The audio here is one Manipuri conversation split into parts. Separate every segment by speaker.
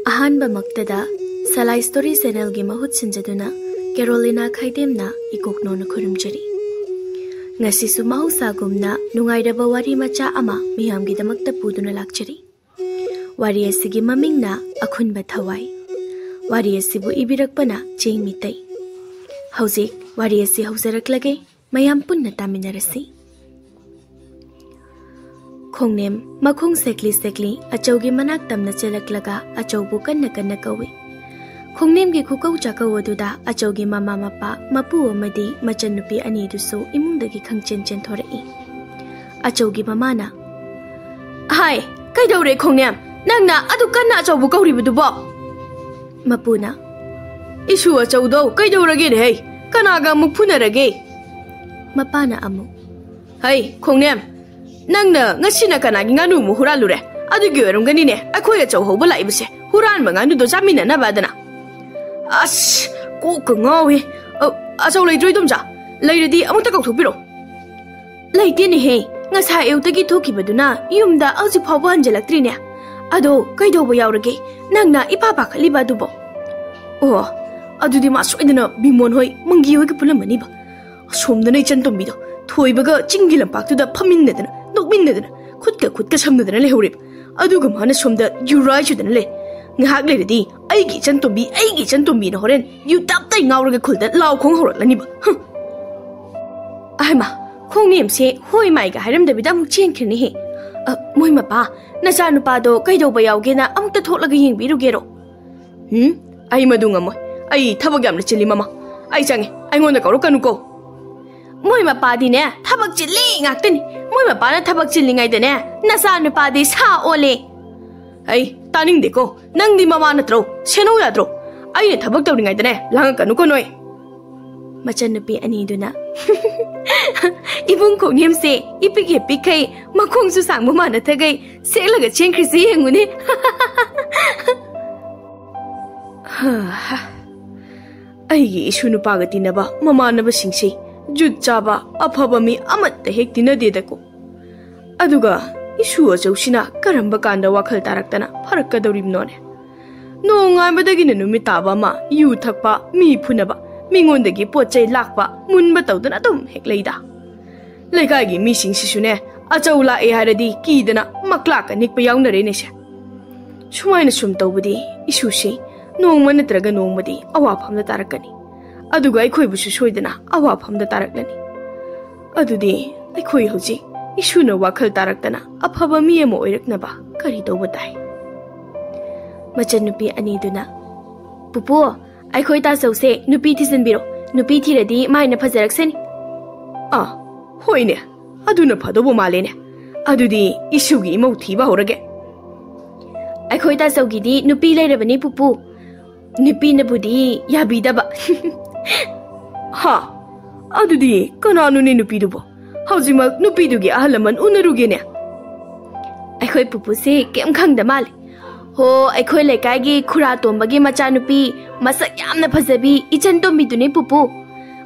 Speaker 1: Ahanba Maktada, Salai Story Channel gi mahut sinjaduna, Carolina Khaidemna ikoknona khurumjari. Ngasisu mahusagumna nungairaba wari macha ama miyamgidamakta puduna lakjari. Wari asigi mamingna Akhunba Thawai. Wari asibu ibirakpana Cheng Meetei. Hauzik wari asi hauzaraklage mayam punna taminarasi. Khongnem makhong sekli achaugi manak tamna chelaklaga achaubu kanna kanna kawi. Khongnem gi khukau chakau aduda achaugi mama mapa mapu amadi machanupi ani dusu imungdagi khangchen chen thorai. Achaugi mamana Hai kaidore khongnem nangna adu kanna achaubu kauribudubo. Mapuna Isu achaudo kaidorage re hey kanaga mukphunarage. Mapana amu Hai khongnem Nangna ngasina kanagi nganu mu huralure adugi orumgani ne akhoi achau hoba laibse huran manganu do jamina na badana as ko ko ngawi achau leidroi dumja leiradi amuta kautopiro leite ne he ngasa eutagi thokibaduna yumda auji phawba hanjalaktri ne ado kaidoba yaurage nangna ipapa khaliba dubo oh adudi ma soidana bimon hoi mangi hoi pulamani ba somdana ichantombi do thoibaga chingilam paktuda phaminadana nokminnadana khutka samnadana lehorib aduga mana somda yurai chudana le ngahak leradi aigi chantombi na horen yu taptai ngauraga khulda law khong horaklani ba ahma khongnem se hoi mai ga haram da bidam chenkhirni he moi mapa nacha nupa do kaidoba yauge na amta thoklaga yengbirugero ai madunga moi ai thabak yamna chili mama ai change ai ngonda kaurukanu ko Moi mapadi ne thabak chilli ngaktani moi mapana thabak chillingai dane nasa nupadi sa ole ai taning deko nangdi mama natro seno yadro ai ne thabak tawringai dane langa kanu ko noi machan nupi ani duna ibung khongnem se ipike pikai makhong su sang mama na thagai selaga chengkrisi hengune ai isu nupaga tinaba mama na ba singsi Jut chaba afaba mi amatta hektina dedako aduga isu achaushina karamba kanda wakhal taraktana pharakadoribnone nongai numi taba ma yu thakpa mi phunaba mingondagi pochai lakpa munba tawdana dum hekleida lekai gi mi singsisune achaula e haradi kidana maklaka nikpa yaunare ne se sumaina sum tawbudi isu se nongma natraga nongmadi awa phamda tarakani aduga aikhoi busu soidana awa phamda taraklani adudi aikhoi hoji isuna wakhal taraktana aphaba mi emo oiraknaba kari tawba tai machan nupi ani duna pupu aikhoi ta sause nupi thisinbiro nupi thiradi maina phajaraksani hoine aduna phadobo malene adudi isugi mau thiba horage aikhoi ta saugidi nupi leirabani pupu nupi nabudi yabidaba Ha, adudi kananu ne nupidubo haujimak nupidugi ahalaman unarugene aikhoi pupu se kem khangda mal ho aikhoi lekai gi khura tombagi macha nupi masak yamna phajabi ichan tombi dune pupu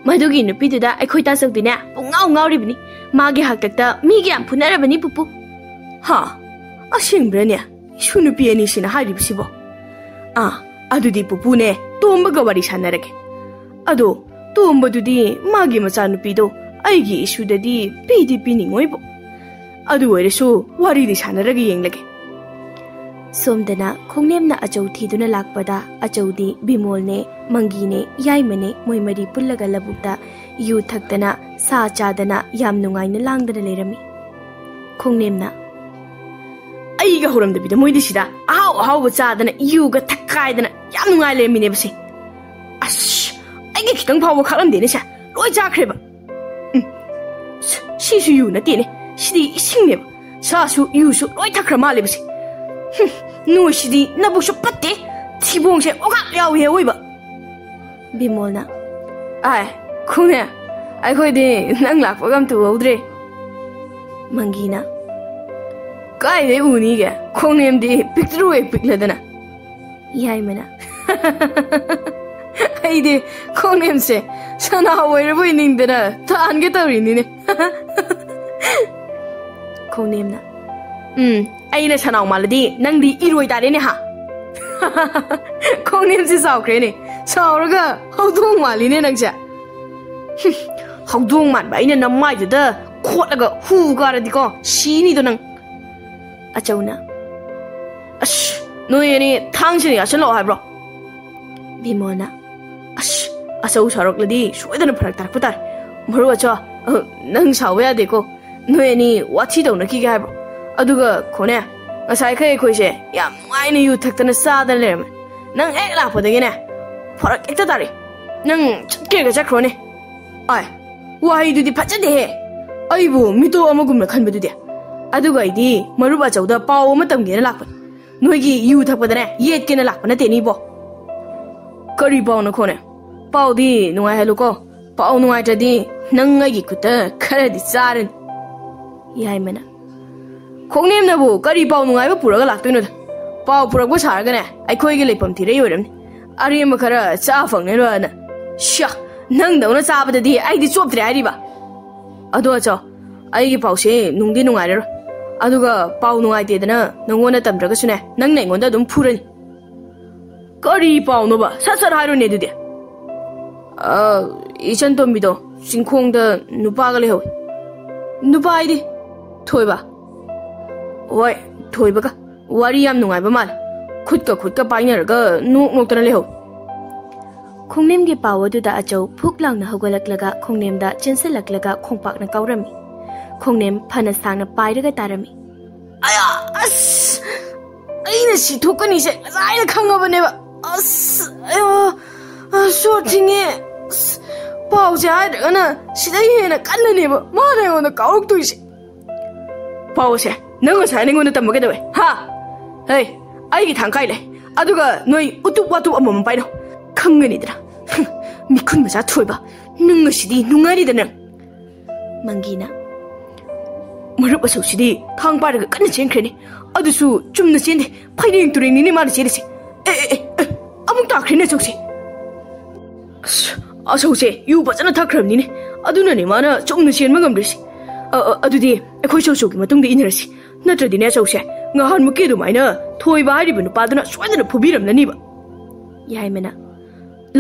Speaker 1: madugi nupiduda aikhoi ta sakdine pungau ngauribni magi haktakta mi gi am phunarabani pupu ha asingbrane isu nupi ani sina haribsibo adudi pupu ne tombaga wari sanarage ado Tombadudi magi macha nupido aigi isudadi pidi piningoibo adu oiresu wari di sanaraga yenglage somdana khongnemna achau thiduna lakpada achaudi bimolne mangine yaimane moimari pullaga labukta yu thaktana sa chadana yam nungaina langdana lerami khongnemna aiga horamda bida moidi sida ahaw chadana yuga thakkaidana yam nungai lermine basi Ai kitang phawa khalam dene sa loi chakreba sisu yu na tene sidi isingne sa su yu su loi thakra male basi no sidi nabu su patte thibong se oga yaw he oiba bimolna ai khune ai khoi de nang lakpa gam tu odre mangina kai de uni ge khongnem de picture e pikladana yai mana Aide khongnem se sana oirabo iningdana thange tawrini ne khongnem na aina sanau maladi nangdi iroi tare ne ha Khongnem si sao kre ne. Sao raga haudong mali ne nang cha. Haudong man ba ina namai da khot laga hu ga ra di ko si ni do nang. Achona. Ash no ye ni thang si ni asan lo hai bro. Bimona. Ash asau sarok ladi suai da na pharak tar putar. Maru acha nang sawe ya de ko. No ye ni wachi do na ki ga bro. Aduga khone ngasai khai khoi se yam ngai ni yu thak ta na sa da le nang ek la pho de ne pharak ek ta tari nang ke ga chakro ne ai wai du di phacha de he ai bu mi to amagum na khan ba du de aduga idi maru ba chawda paw ma tam ge na lak pa noi gi yu thak pa da ne yet ke na lak pa na te ni bo kari paw na khone paw di nungai halu ko paw nungai ta di nang ngai gi kuta khara di charan yai mena Khongnem na bu kari paw nungai ba puraga lak toino da paw purak ba sar ga ne ai khoi gi leipam thire yoram ni ari ma khara cha phang ne ro na sha nang da na cha ba da di ai di chop tre ai ri ba ado cha ai gi paw se nung di nungai ro adu ga paw nungai te da na nang wona tam dra ga su ne nang nei ngon da dum phurani kari paw no ba sa sa hai ro ne du de ichan tom bi do singkhong da nupa ga le ho nupa ai di thoi ba Oi, thoi ba ka wari yam nungai ba mal khut ka painer ga nuk nok tana leho Khongnem gi paw du da achau phuk lang na hogalak laga khongnem da chense lak laga khongpak na kaurami Khongnem phana sang na pai raga tarami aya as aina si thokani se aina khanga ba ne ba as ayo so tinge paw ja da na sidai he na kan ne ba ma na yo na kauruk tu se paw se nang sa ning wona tam ga da we ha hey ai gi thang kai le aduga noi utup watu amom pai no khangani dra mikhun ma sa thoi ba nung si di nungari da nang mangina marup asu si di thang pa ga kan chen khre ni adu su chum na chen de phai ning turing ni ma na che se amuk ta khre na chok se asu se yu ba chana thakram ni ne aduna ni ma na chum na chen ma gam resi adu di akhoi chau chau gi matung de inrasi Natradi ne chau se ngahan muke du mai na thoi ba ri bu pa duna swai na phubiram na ni ba yai mena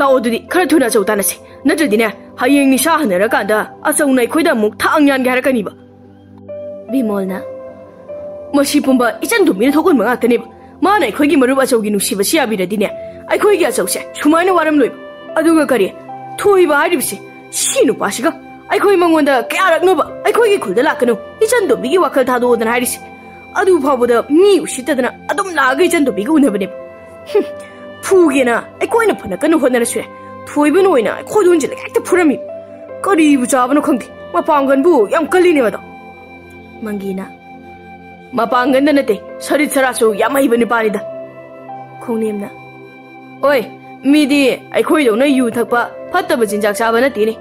Speaker 1: lao du di khara thuna chau ta na se natradi ne hayeng ni sha hanara ka da achau nai khoi da muk thang yan ga har ka ni ba bimol na mashi pumba ichan du mi thokon ma ta ni ba ma nai khoi gi maru ba chau gi nu si ba sia bi ra di ne ai khoi gi achau se sumai na waram loi adu ga kari thoi ba ri bi se si nu pa si ga ai khoi mangon da kya rak no ba ai khoi gi khul da la ka no ichan du bi gi wakal tha do da na ri se adu phabuda mi usitadana adum lagai chan do bigu unabane phugena ai koina phana kanu honara sue thoibu noina khodun jila ekta phurami kari bu chabano khangti ma pangan bu yam kali ne wada mangina ma pangan na nate sarit sarasu yam ai bani pani da khongnem na oi mi di ai khoi do na yu thakpa phatta ba jinjak chaba na ti ni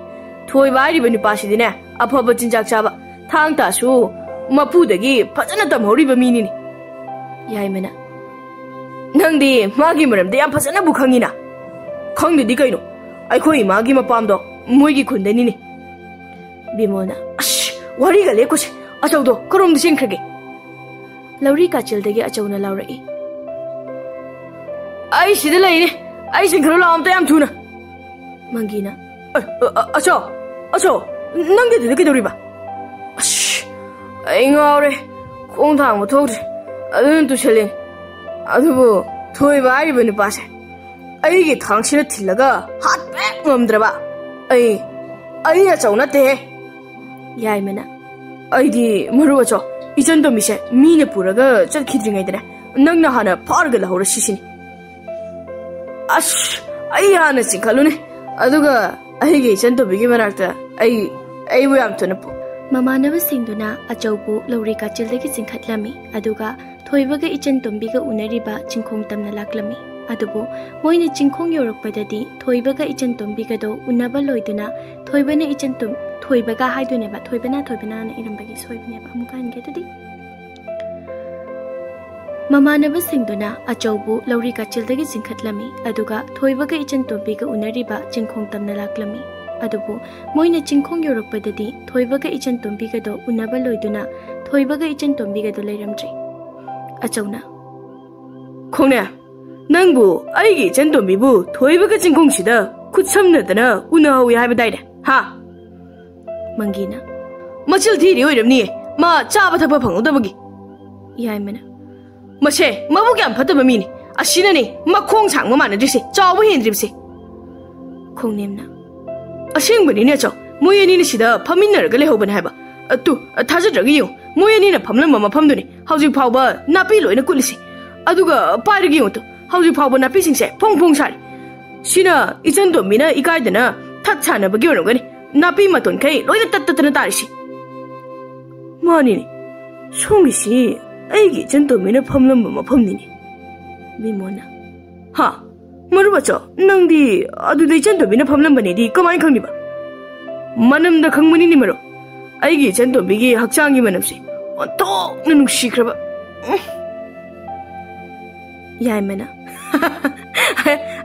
Speaker 1: thoi ba ri bani pasi di ne apha ba jinjak chaba thang ta su mapu dagi fajana tamhori ba mini ni yai mena nang di magi maram de yam fajana bu khangi na khang di kaino ai khoi magi mapam do moi gi khun deni ni bimona ash wari ga le ko se achau do karom di sing khage lauri ka chil dagi achau na laurai ai sida lai ni ai sing kharo lam ta yam thuna mangina achau nang di de dori ba ai ngore khong thang mo thok adun tu chele adubu thoi ba ri bani pa se ai gi thang sina thilaga hat pe ngomdra ba ai ya chauna te yai mena ai di maru cho ijan do mi se mi ne puraga chal khidri ngai dana nang na hana farga la hora sisini ash ai hana sikhalu ne aduga ai gi ijan do bigi manakta ai bu yam tuna Mamanaba singduna achaubu lauri ka childagi singkhatlami aduga thoibaga ichan tombiga unariba chingkhong tamna laklami adubu moina chingkhong yorokpadadi thoibaga ichan tombiga do unaba loiduna thoibana ichan tom thoibaga haidune ba thoibana na irambagi soibne ba amukan gedudi Mamanaba singduna achaubu lauri ka childagi singkhatlami aduga thoibaga ichan tombiga unariba chingkhong tamna laklami adubu moina chingkhong yorokpadadi thoibaga ichan tombiga do unaba loiduna thoibaga ichan tombiga do leiramdri achauna khongna Nangbu, aigi Chantombibu, Thoibaga Chinkungsida, could some Natana, Una, we have died. Ha! Mangina. Machil tea, you me, Ma Chabatapang, Dabagi. Yamina. Mache, Mabugam Patamini, Ashinani, Makong Tang, Mamma, Dissy, Jawa Hindripsy. Kongnimna. A shingbin in Nacho, Moyanina Shida, Pamina, Galehoban Haba. A Tazagio, Moyanina Pamla Mamma Pamduni, how's you power, Napilo in a Kulisi. Aduga, Paragioto, how's you power Napising say, Pong Pong Sari. Shina, Isando Mina, Ikaidana, Tatana Bagurogani, Napi Maton Kay, Loya Tatanatarishi. Money. Songishi, Agi Chantomina Pamlam Pamnini. Bimona. Ha! Marubacho, Nandi, Adu de Chantomina Pamlamani, come on, Kandiba. Manam the Kangmani Nimero. Aigi Chantomigi, Haksangi Manamsi. On top, Nushikra. Yamena.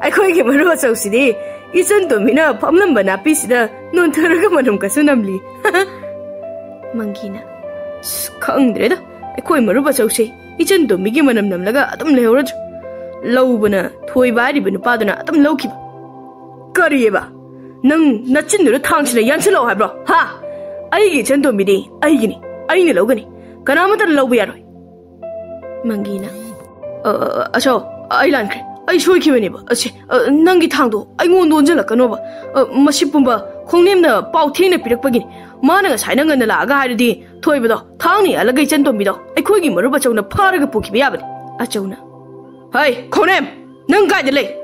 Speaker 1: I can't get my rose of city. Isn't Domina, Pamlambana Pisida, non Taragamadam Kasunamli. Mangina. Skangred, I call Maruba Sosi. Isn't Domigi Manam Laga, Adam Leoraj. Lobana, Toy Badi Benupadana, Adam Loki. Karieba. Nung, Natchin to the tongue to the Yanselo Habra. Ha! I get Chantomidi, Aigini, Aini Logani. Kanamata Lobiaro. Mangina. Aso, Island. I show you any, Nangi Tango, I won't do Jalakanova, Mashipumba, Kongname the Pautina Pirapagin, Mana Sinang and the Laga Hadi, Toibido, Tani, Allegation Tombido, I could give Marubacho on a Paraga Pukiabi, Achona. Hey, Konem, Nanga delay.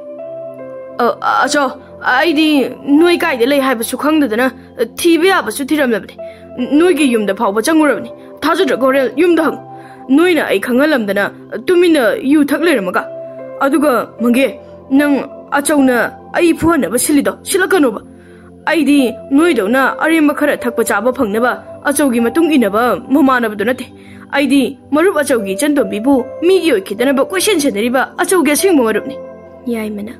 Speaker 1: Aso, I did no guide delay have a sukang the TV up a sutiram, Nuigi yum the Papa Changurani, Tazo Gorel, yum the hung, Nuina, I cangalam dana, 2 minutes you takleramaga. Aduga, Mange, Nang Achona, I Puana, Basilido, Shilakanova. I di, Noidona, Arimakara Takpachaba Pangneva, Achogi Matung inaba, Momana Donate. I di, Maruba Chogi, Chanto Bibu, Migio Kitanaba, questions and river, Achoga Singmorabni. Yamena.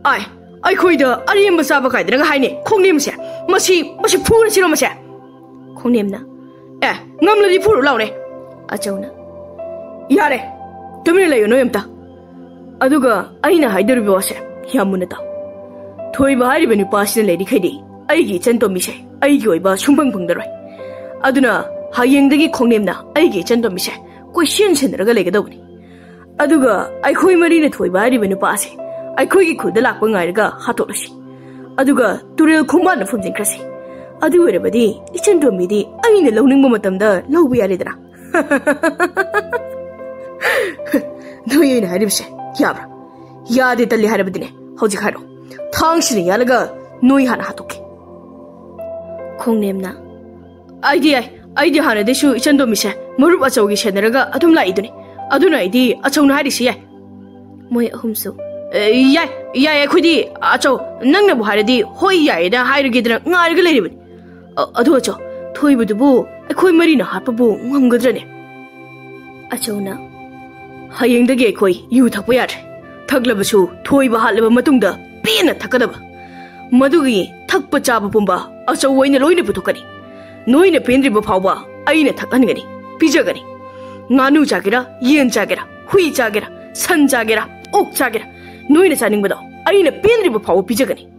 Speaker 1: I quit the Ariambasaba Dragahine, Konimsa, Mashi Pura Siromasha. Konimna. Namla Puru Laune. Achona. Yare, Tumila, you know him. Aduga, Aina Hyderabose, Yamunata. Toy Bahari when you pass the lady Kadi, Aigi Chantomise, Aigoiba, Shumpang Pundarai. Aduna, Hayendagi Kongemna, Aigi Chantomise, questions in the Regaladoni. Aduga, I coy Marina Toy Bahari when you pass it. I coy the Lapanga, Hatoshi. Aduga, Turil Kumana from the Cressy. Adu everybody, Chantomidi, I mean the loaning momentum the low we are. No, you know, Yabra. Yadi Tali Harabine, Hojikaro. Tangshini Yalaga, Nui Hanatoki. Kongnamna. Idea Hana de Shu Chandomisha, Murubasogi Sheneraga, Atum Laiduni. Aduna idi, Achon Hadisia. Moy Humso. Ya, Kudi, Acho, Nanga Buharadi, Hoya, the higher Gidra, Nargalivin. Adocho, Toibudu, a Koi Marina Harpabu, Mungadrene. Achona. Haying the Gakoi, you Tapoyat. Taglabasu, Toy Bahalaba Matunda, Pina Takadaba. Madugi, Takpachaba Pumba, also win a loina putukari. No in a pendri Bapawa, Aina Takangani, Pijagani. Nanu Jagera, Yen Jagera, Hui Jagera, San Jagera, Oak Jagera. No in a signing widow, Aina pendri Bapawa Pijagani.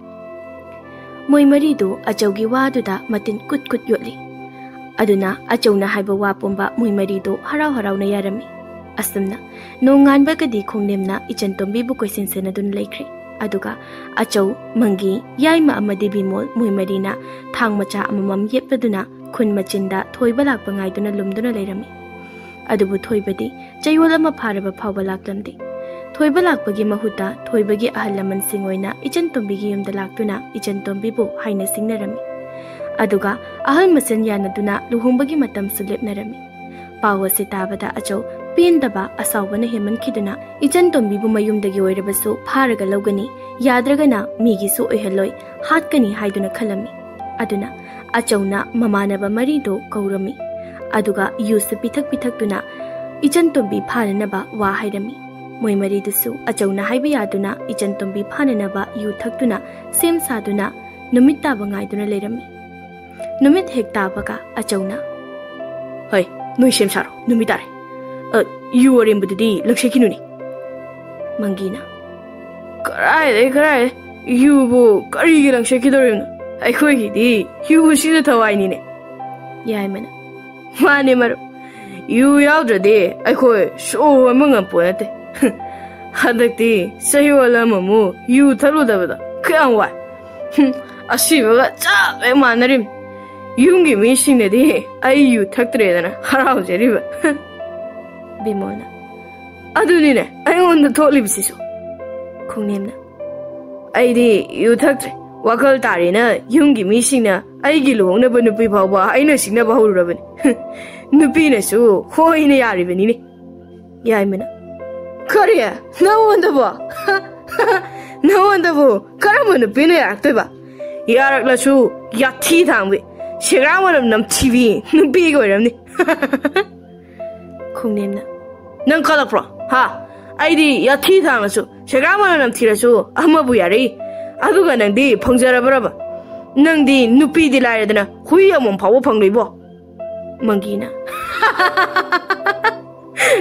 Speaker 1: Moy Marido, a jogi waduda, Matin kut yotli. Aduna, a Jona Haibawa Pumba, Moy Marido, Harau Nayarami. Asumna, no Nganbagadi Kongnimna, Ichantombi Bukosin Senadun Lakri. Aduga, Acho, Mangi, Yaima Amadibimol, Muy Marina, Tang Macha Amam Yepaduna, Kun Machinda, Toibalak Bangaiduna Lumduna Lerami. Adubu Toibadi, Jayolama Paraba Pawalak Lamdi. Toibalak Bagi Mahuta, Toibagi Ahalaman Singoina, Ichantombigium the Laktuna, Ichantombibu, Haina Singnarami. Aduga, Ahal Masan Yanaduna, Luhumbagi Matam Sulip Narami. Power Sitabada Acho, Pendaba, Asawbana Himan Kiduna, Ichantombibu Mayumdagi Oirabaso, Paraga Logani, Yadragana, Migi so Eheloi, Hatkani Haiduna Kalami. Aduna, Achona, Mamanaba Marido, Kaurami. Aduga, used the Pitak Ichantombi Pananaba, Wahaidami. Moy Maridusu, Achona Haibiaduna, Ichantombi Pananaba, you Taktuna, Sim Saduna, Numita Bangaiduna Lerami. Numit Hektabaga, Achona. Hey, no shame, Saro, Numitare. You are in Buddi, Luxakinuni. Mangina. Karai, you boo, Kari and shake it around. I quit it, you see the Thawai. Yaimana. Manimar, you out the day, I quit, show among a poet. Hadakti, say you a lamamu, you Taludavada, can't what? A shiva, chap, a manarim. You give me sing the day, I you tuck trade around the river. Bimona. Adunina, I want the tall lips. Kunimna. I did, you tucked Wakal Tarina, Yungi Missina, I give long never no people, I know she never hold Robin. Nupina so, who in the Yarivini? Yamina. Korea, no wonderful. No wonderful. Karaman the Pina Athouba. Yarak la shoe, Yati Tamwi. She ran one of them TV, no big or any. Kunimna. None color pro, ha. I did Yati Tamasu. She ran one of them Tirasu, Amabuyari. Athouba and D, Pongzara Brava. Nandi, Nupi delighted than a Huyamon Power Ponglibo. Mangina.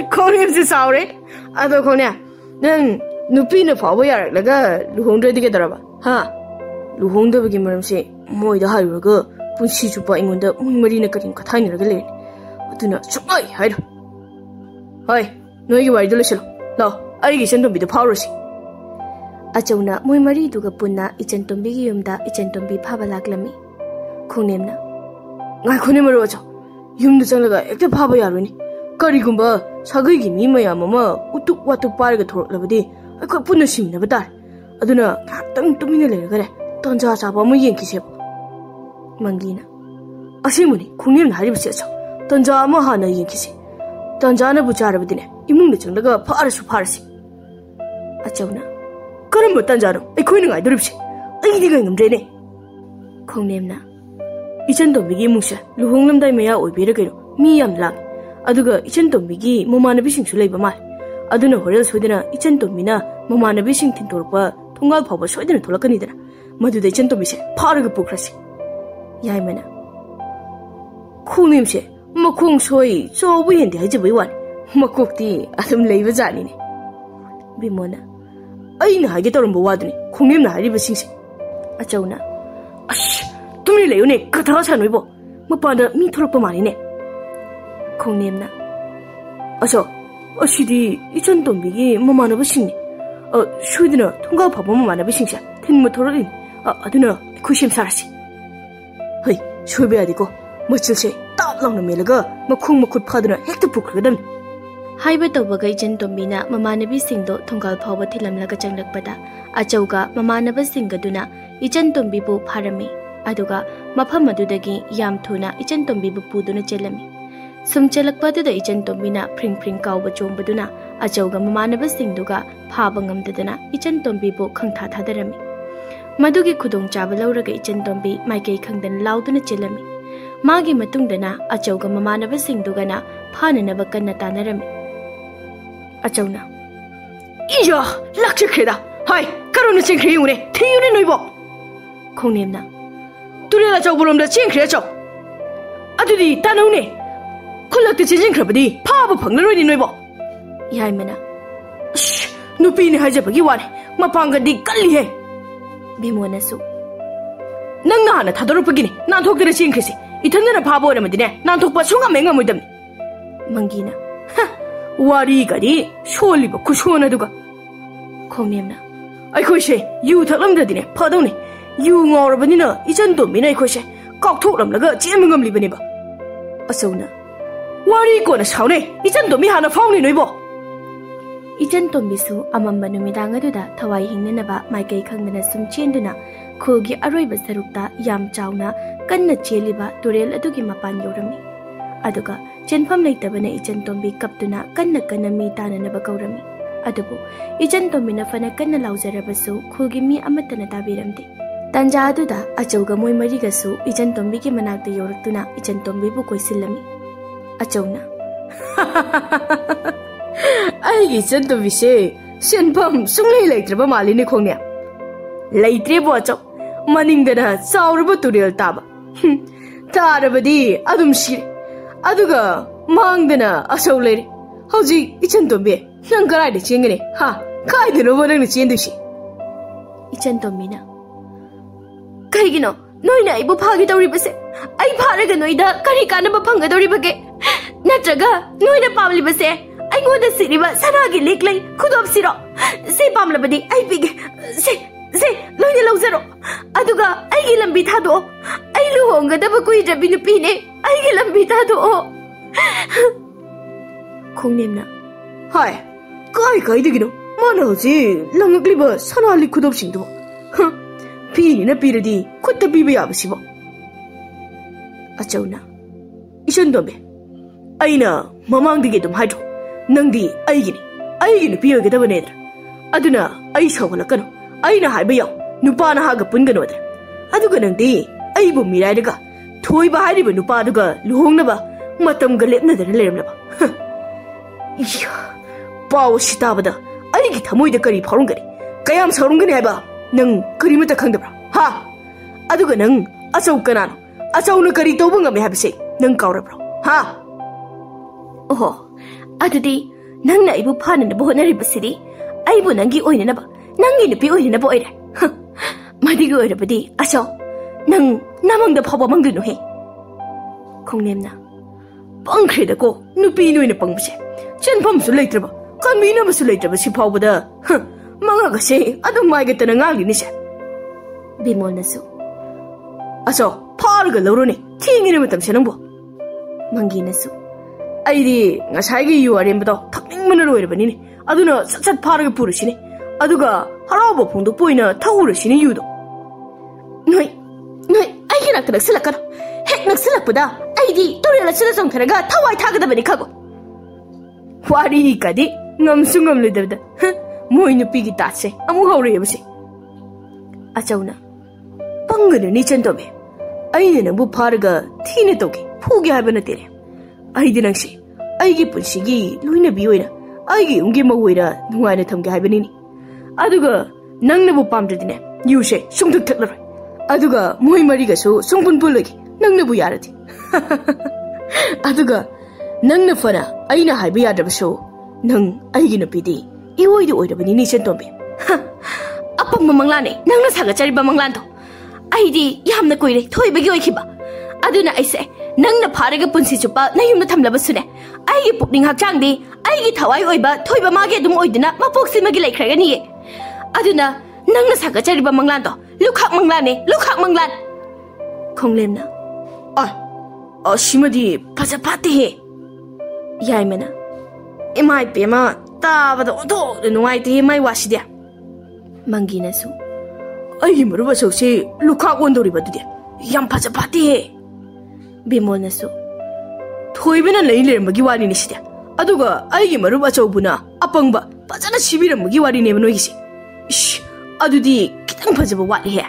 Speaker 1: Call him the sorry. Athouba. Then Nupina Power, like a Luhundra together. Ha. Luhunda begin to say, Moy the high girl, Punsi to buy in the Marina cutting Katani regulate. Do not try, hide. Hi, no, you are delicious. No, I guess to be the powers. Achona, Moy Marie to Gapuna, Ichentombium da Ichentombi Pabalaclami. Kunimna. I couldn't rocha. Yum the Sanaga, the Papa Yarini. Karigumba, Sagigi, Mimaya, Mamma, who took what to Pargator of a day. I could put a scene of a die. I do not come to me later. Don't judge about my Yankee. Mangina. Asimuni, Kunim Haribsets. Don't judge Mahana Yankee. Don't judge Bucharabidine. Immunity like a Paris of Parsi. Achona. Current Tanjaro, a queen I dripsy. I think I'm ready. Kongemna. Ichento Bigi Musha, Luhungam Daimea or Biragero, me am lang. Aduga, Ichento Bigi, Momana Bishing to labor my. I don't know what else within a Ichento Mina, Momana Bishing Tintorpa, Tungal Papa, so I didn't talk another. Madu de Chentobise, part of hypocrisy. Yaimana. Kunimse, Makung soy, so we in the Hajabi one. Makukti, Adam Lavazani. Bimona. I know I get on Bowadni, Kumim Hariba sings. Achona. Ash, to me, Leone, Katas and Ribo. Mapanda, me Torpomane. Kunimna. Aso, Oshidi, Ichantom Bigi, Mamana Bishing. Shudina, Tunga Papa Mamana Bishinga, Tin Motorin. I don't know, Kushim Sarsi. Hey, Shubiadico, much will say, top long the Milaga, Makuma could pardon a hector book with them. Hybrid of Bagajan Domina, Mamanabi Sindo, Tongal Power Tilam Lagachang Lakbada, Achoga, Mamanaba Singaduna, Ichantombibu Parami, Aduga, Mapamadudagi, Yam Tuna, Ichantombibu Puduna Jelami. Some Chelakpadu the Ichantomina, Pring Kauba Jombaduna, Achoga Mamanaba Sinduga, Pabangam Dadana, Ichantombibu Kangtata Darami. Madugi Kudong Jabalauraga Ichantombi, my gay Kangdan Louduna Jelami. Magi Matungdana, Achoga Mamanaba Singdugana, Pananabakana Tanarami. Achona. Iyo, Lakshakeda. Hi, Karuna Chinkriune, Tune Noibo. Konimna. Turilla Jobolum the Chinkrecho. Adudi, Tanone. Kulak the Chinkrabadi, Papa Pangarudi Noibo. Yaimena. Shh, Nupini Hajapagi one, Mapanga di Kali. Bimonasu. Nangana Tadorpagini, not talk to the Chinkrisi. It turned a pabo and Medina, not to Pasunga Menga with them. Mangina. Wari Gadi, surely Kushona Duga. Konimna. I crochet, you tell them the dinner, pardon. You more of a dinner, isn't to me, I crochet. Cock told them like a Jimmy Libaniba. Asona. Wari gonna sound it, isn't to me, Hana found in Ribo. Ijantombisu, Amamba Numidanga, Thawai Hinanaba, my gay Kangana Sum Chenduna, Kogi Araba Sarukta, Yam Chauna, Kanna Cheliba, Turel Adugi Mapan Yorami. Aduga, Chenpam later when Ijantombi Kaptuna, Kanna Kanami Tana Nabakaurami. Adubu, Ijantomina Fana Kanna Lauzarabasu, Kogi me Amatana Tabiramde. Tanja Aduda, Achoga Moy Marigasu, Ijantombi Manakta Yortuna, Ijantombi Bukoisilami. Achona. I sent to Vishay, Shenpum, soon later Malini Konya. Late Bocho, Manning the Sauraba to real Taba. Tarabadi, Adum Shiri, Aduga, Mangdana, a so lady. How's he? It's in to be. Nang karai de chengene ha kai de no nang de chen du shi Ichan Tomina Kaigino Noina ibu phagi dawri base ai pharaga noida kari kana ba phanga dawri bage natraga noina pamli base ai ngoda siriba sanagi leklai khudop siro se pamla badi ai bige se noina lawzaro aduga ai gi lambi thado ai lu honga da ba kui jabi nu pine ai gi lambi thado khongnemna hai kai digino mana ji langakli ba sanali khudop singdo Pini na piradi kutta piba yabasibo Achawna Ishan dombe Aina mamang dige dum haidro Nangdi aigini piyo gada banedra Aduna ai shawalakano Aina haiba yaw Nupana haga pungano adra Aduga nangdi aibu mirai daga Thoi ba hairiba nupa aduga luhong naba Matam galep nadara leram naba Iya Pawa shitabada Aigi thamoy da kari pharungani Kayam sarungani haiba Nang kari mata khangdabra ha aduga nang achau kanano achau na kari tawba ngame habise nang kaurabra ha oho adudi nang na ibu phana na bohnari basiri aibu nangi oina na ba nangi nupi oina na ba oira madi go oira badi achau nang namang da phaba mangdu no he khongnemna pangkhre da ko nupi noina pangbse chenpham su leitraba kanmi na basu leitraba si phawbada Mga kasi, adong may gata na ngali ni siya. Bimol na su. Aso, paraga laro ni. Tingin na matam siya nang bo. Manggi na su. Ay di, nga sayagi yuwarin ba to, takning manalo ba nini. Ado na, sat paraga puro siya ni. Ado ga, haraw ba pong dupoy na tahura siya ni yudo. Noy, ay hinagtalag silak ka no. Hek nagsilak pa da. Ay di, turila sila sang taraga, taway tagada ba ni kago. Wari ka di, ngamsungam lo dabda. Moi nupi gi tatse amu hawre yabse achawna pangana ni chandobe aine nangbu pharaga thine toge phuge habana tere aidi nangsi aigi punsigi luina bi oina aigi ungi mawoira nungaina thamge habani ni aduga nangnabu pamdradine yuse sungthuk thaklaroi aduga moi mariga su sungpun pullogi nangnabu yarati aduga nangna fana aina haiba yadabaso nang aigi nupidi Iwoy di oy rabani ni chen tombe. Apang mamanglane, nang nasaga chari ba manglan to. Ay di yamna koire, thoy bagi oy kiba. Aduna ay se, nang na pharaga punsi chupa na yum na thamlaba sune. Ay gi pukning hakchang di, ay gi thawai oy ba thoy ba mage dum oy dina mapok si magi laikhraga ni. Aduna nang nasaga chari ba manglan to. Lukhak manglan. Khonglemna. Shimadi phajapati he. Yai mena. Imai pema Tabada odo nuai te mai wasidia Mangina su Ai maruba so se lukha gondori badudia Yam phaja pati he Bimol na su Thoibena lai lermagi wari ni sidia Aduga ai gi maruba chawbuna apangba pajana sibiramagi wari ne banoi gisi Ish adudi kitang phajaba wari he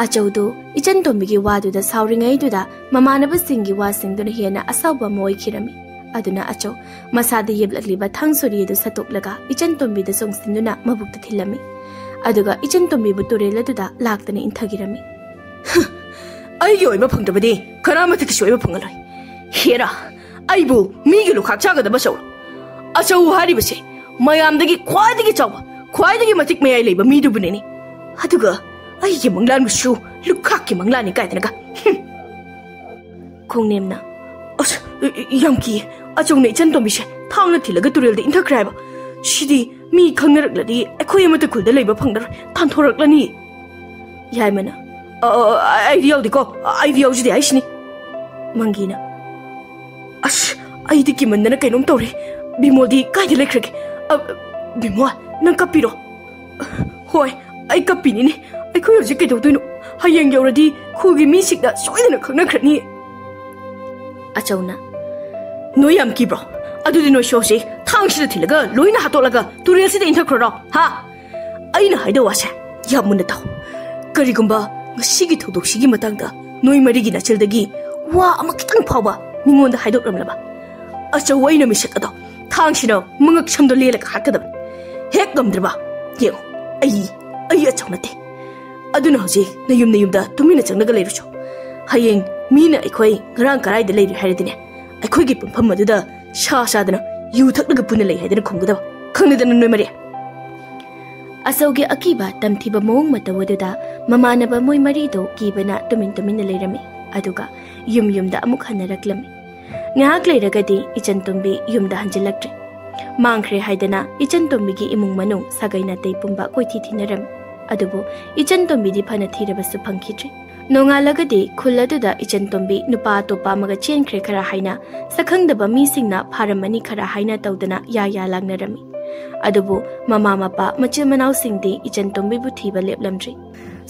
Speaker 1: Achawdo ichan tombigi wadu da sauringai duda mamanaba singi wasingduna hena asawba moi khirami Aduna acho masada yeblakliba thangsori edu satoplega ichan tombi da songsinduna mabukta thilami aduga ichan tombi bu turela duda laktani inthagirami ai gi oiba phangdabadi karamata ki soiba phangaloi hera aibu migi lu khakchaga da basaw achau hari base mayamdagi khwaidagi matik mayai leiba mi du buneni aduga ai gi manglan musu lukhak ki manglani kaitanaga khongnemna yamki achong nei chan tombise thangna thilaga turel de inthakrai ba shidi mi khangnarak ladi akhoi amata khulda leiba phangdar thanthorak lani yai mana idea diko idea jidi aishni mangina ai diki mandana kainom tore bimodi kai de lekhrage bimo nang kapiro hoi ai kapini ne ai khoi hoje kai doino hayeng yauradi khugi mi sikda soidana khangnakrani achawna Noyam kibro, adudi no shoshi, tangshida thilaga, loina hatolaga, turelsida inthakro ha. Aina haida wasa, yamuna taw. Karigumba, ngasigi thudokshigi matangda, noi marigi nachildagi, wa amakitang phawba, ningonda haidokramlaba. Acha waina misak ado, tangshina mangak chamdo lelaka hakadab. Hek gamdraba, yeng, ai achawnate. Aduna hoji, nayumda tumina changnaga leirucho. Hayeng mina ikhoi ngarang karai de leiru haridine. Akhoi gi punpham aduda sha dana yu thaknaga puna lei haidana khumgada khangnadana noi mari asauge akiba tamthiba mong matawaduda mamanaba moi mari do kibana tumin leirami aduga yumda amuk hanaraklami ngahak leiragadi ichan tumbi yumda hanjilaktre mangkhre haidana ichan tumbi gi imung manung sagaina tei pumba koithi thinaram adubu ichan tumbi di phana thirabasu phangkhitri nongalagadi khuladuda ichan tumbi nupa topa maga chenkhre khara haina sakhangdaba mi singna pharamani khara haina tawdana ya langnarami adubu mama mapa machil manau singdi ichan tumbi bu thiba leplamdri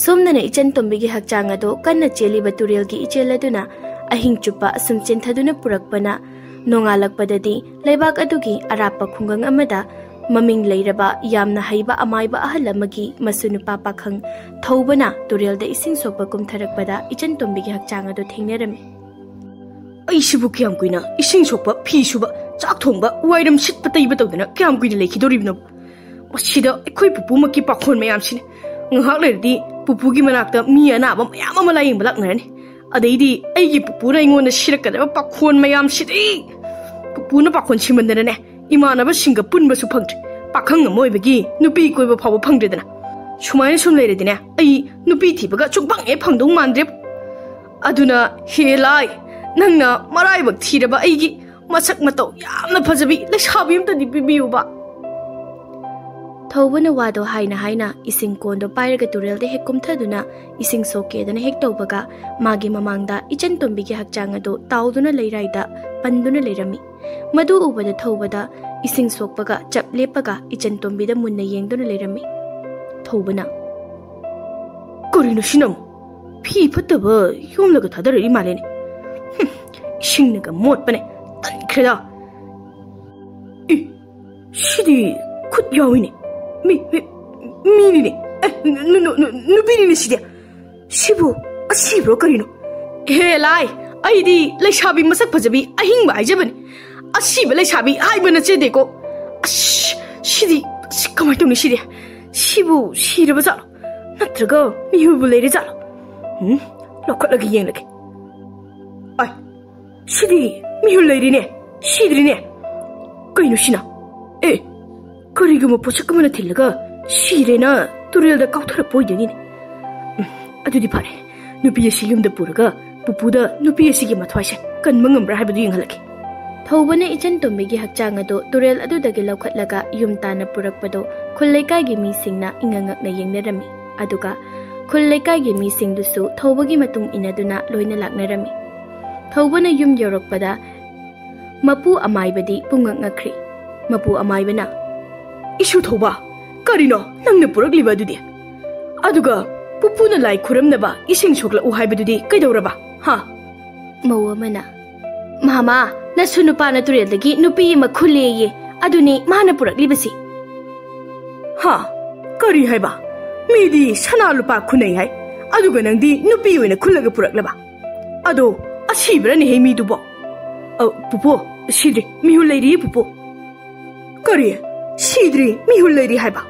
Speaker 1: somnana ichan tumbi gi hakchang ado kanna cheli baturel gi icheladuna ahing chupa asum chenthaduna purakpana nongalakpadadi leibak adugi arapa khungang amada maming leiraba yamna haiba amaiba ahalamagi masunupa pakhang thobana turel da ising sokpa kumtharakpada ichan tumbi gi hakchang ado thengnerami aishibu kyam kuina ising sokpa phi suba chak thongba wairam sitpa taiba tawdana kyam kuina lekhidoribno masida ekhoi pupu maki pakhon mayam sine ngahak lerdi pupu gi manakta mi anaba mayam ama laying balak ngarani adaidi aigi pupu ra ingona sirakada pakhon mayam sidi pupu na pakhon simandana ne imanaba singa punba su phangtri pakhang amoibagi nupi koiba phawa phangdedana sumai sum leiredine ai nupi thibaga chukbang e phangdong mandre aduna helai nangna marai bak thiraba aigi masak matau yamna phajabi lesabi amta dibibiuba thobana wado haina ising kondo pairaga turel de hekum thaduna ising soke dana hek tawbaga magi mamangda ichan tombi gi hakchang ado tawduna leiraida panduna leirami madu ubada thobada ising sokpaga chap lepaga ichan tombi da munna yengduna leirami thobana korino sinam phi phataba yomlaga thadari malene isingnaga motpane tankreda shidi khut yawini 미니니 누비니 시대 시부 시브로 거리노 헤라이 아이디 레샤비 마삭 파자비 아힝바 아이자바니 아시바 레샤비 아이바나 제데고 시디 가만히 동네 시대 시부 시르바자 나트가 미후부 레리자 로컬라기 옌라게 아이 시디 미후 레리네 시드리네 거이노 시나 에 그리고 포착금을 들려가 시레나 또래다 까우터라 보이더니 아두디 파래 누비의 시름다 보르가 부부다 누비의 시기 마트와시 간망음브라 하이버도 잉할라게 thobana ichan tombi hakchang ado turel adudagi laukhatlaga yumtana purakpado khullaikai mi singna ingangak na yengnarami aduga khullaikai mi singdusu thobagi matung inaduna loina laknarami thobana yum yorokpada mapu amaibadi pungak ngakri mapu amaibana isu thoba karino nangna purakliba dudi aduga pupuna lai khuramnaba ising sokla u haibadudi kaidoraba ha mawamana mama nasunupa na turelagi nupi ma khuleye aduni mana puraklibasi ha kari haiba midi sana lupa khunai hai aduga nangdi nupi oina khulaga puraklaba ado asibra ni hemi dubo pupo sidri mihu leiri pupo kari sidri mihu leiri haiba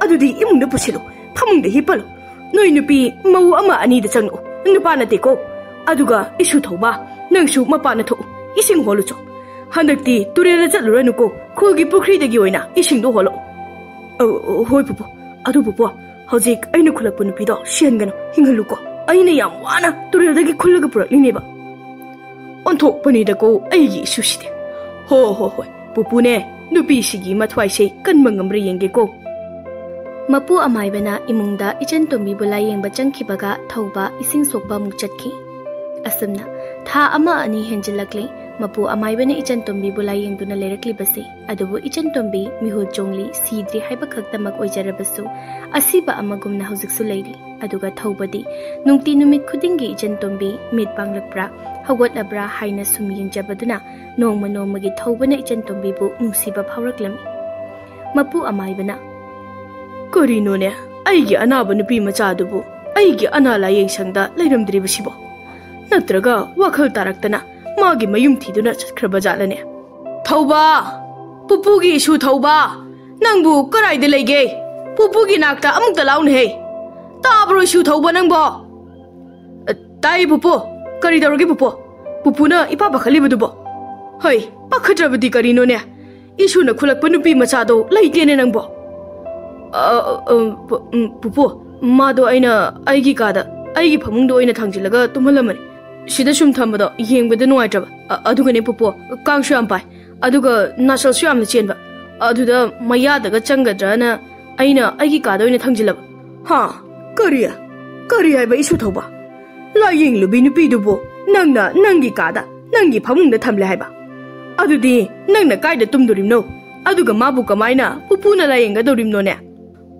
Speaker 1: adudi imungda pusilo phamungda hipalo noi nupi mau ama ani da changno nupa na teko aduga isu thoba nangsu mapa na tho ising holu cho handakti turela chaluranu ko khogi pukri dagi oina ising do holo hoi pupo adu pupo hojik aina khulak punu pido siangano hingalu ko aina yam wana turela dagi khulaga purakni ba onthok pani da ko aigi suside ho pupu ne nupi sigi mathwai sei kanmangamri yenge ko mapu amaibana imungda ichan tombi bula yengba changkhibaga thauba ising sokba mukchatki asumna tha ama ani henjilakle mapu amaibana ichan tombi bula yengduna lerakli base adubu ichan tombi mihul chongli sidri haiba khaktamak oijarabasu asiba amagumna hojiksu leiri aduga thaubadi nungti numit khudingi ichan tombi mit panglakpra hawgatlabra haina sum yengjabaduna nongmagi thaubana ichan tombi bu nungsiba phawraklami mapu amaibana korino ne aigi anaba nupi macha dubu aigi anala yengsangda leiramdribasibo natraga wakhal taraktana magi mayum thiduna chhatkraba jalane thauba pupugi isu thauba nangbu karaide lege pupugi nakta amukta laun he tabro isu thauba nangbo tai pupu kari darogi pupu pupuna ipa bakhali budubo hoi pakhatrabadi karino ne isuna khulakpa nupi machado leitene nangbo pupu mado aina aigi kada aigi phamungdo oina thangjilaga tumhalamani sida sum thambado yengbada nuaitraba adugane pupu kangsu am pai aduga nasal su amna chenba aduda mayadaga changadrana aina aigi kada oina thangjilaba ha kari haiba isu thoba layeng lubi nupi dubo nangna nangi kada nangi phamungda thamle haiba adudi nangna kaida tumdurimno aduga mabu kamaina pupuna layenga dorimno ne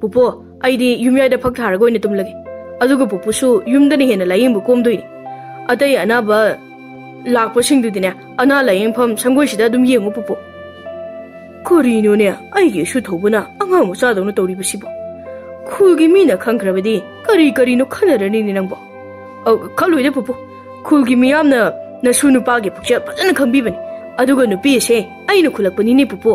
Speaker 1: pupu aidi yumyada phaktharaga oina tumlage aduga pupusu yumdani hena layengbu komdoini atai anaba lakpa singdudine ana layeng pham sangoisida dum yengu pupu korino ne aigi su thobuna anga mucha dawna toribusibo khulgi mina khangkrabadi kari no khanarani ni nangbo khalloide pupu khulgi miyamna nasu nupagi pukcha fajana khangbibani aduga nupi se aina khulakpani ne pupu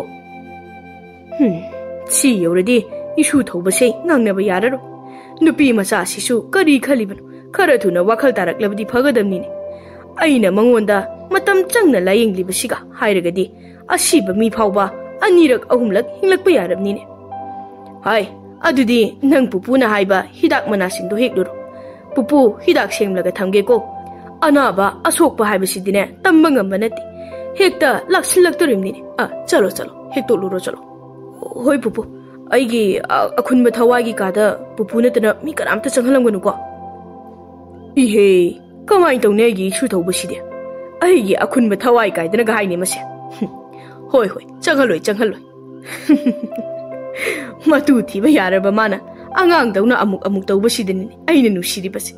Speaker 1: si yoradi isu thoba se ngangnaba yararo nupi macha sisu kari khalibano khara thuna wakhal taraklabadi phagadamni ne aina mangonda matam changna layenglibasiga hairagadi asiba mi phawba anirak ahumlak hinglakpa yarabni ne hai adudi nang pupu na haiba hidak manasingdo hekluro pupu hidak semlaga thamge ko anaba asokpa haibasidine tamba ngamba nati hekta laksilaktorimni chalo hekto luro chalo hoi pupu aigi akhunba thawai gi kada pupu natana mi karamta changhalamganu ko ihe kamai tawne gi su thawbaside aigi akhunba thawai kaidana ga haini mase hoi changhaloi matu thiba yaraba mana angang dawna amuk tawbasidini aina nusiribase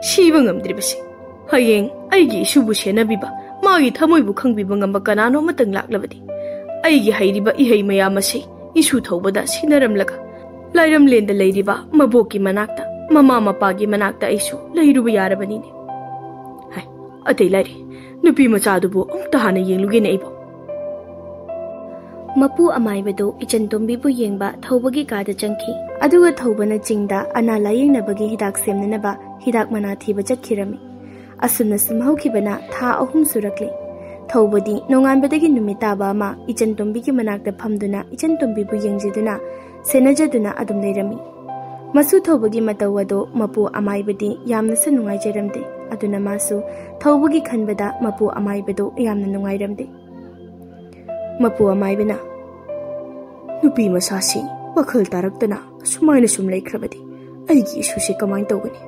Speaker 1: siba ngamdribase hayeng aigi isubu senabiba magi thamoibu khangbiba ngamba kanano matang laklabadi aigi hairiba ihei mayamase isu thawbada sinaramlaga lairam lenda leiriba maboki manakta mama mapagi manakta isu leiruba yarabani ne hai atei lairi nupi machadubu amta hana yengluge ne ibo
Speaker 2: mapu amaibado ichantombibu yengba thawbagi kada changki aduga thawbana chingda ana layengnabagi hidak semnanaba hidak mana thiba chakhirami asumna sumhaukibana tha ahum surakle thawbadi nonganbadagi numitaba ma ichantombigi manakta phamduna ichantombibu yengjiduna senajaduna adum leirami masu thawbagi matawado mapu amaibadi yamna sa nungaijaramde aduna masu thawbagi khanbada mapu amaibado yamna nungairamde mapu amaibana nupi masasi wakhal taraktana sumaina sum laikhrabadi aigi isuse kamai tawgani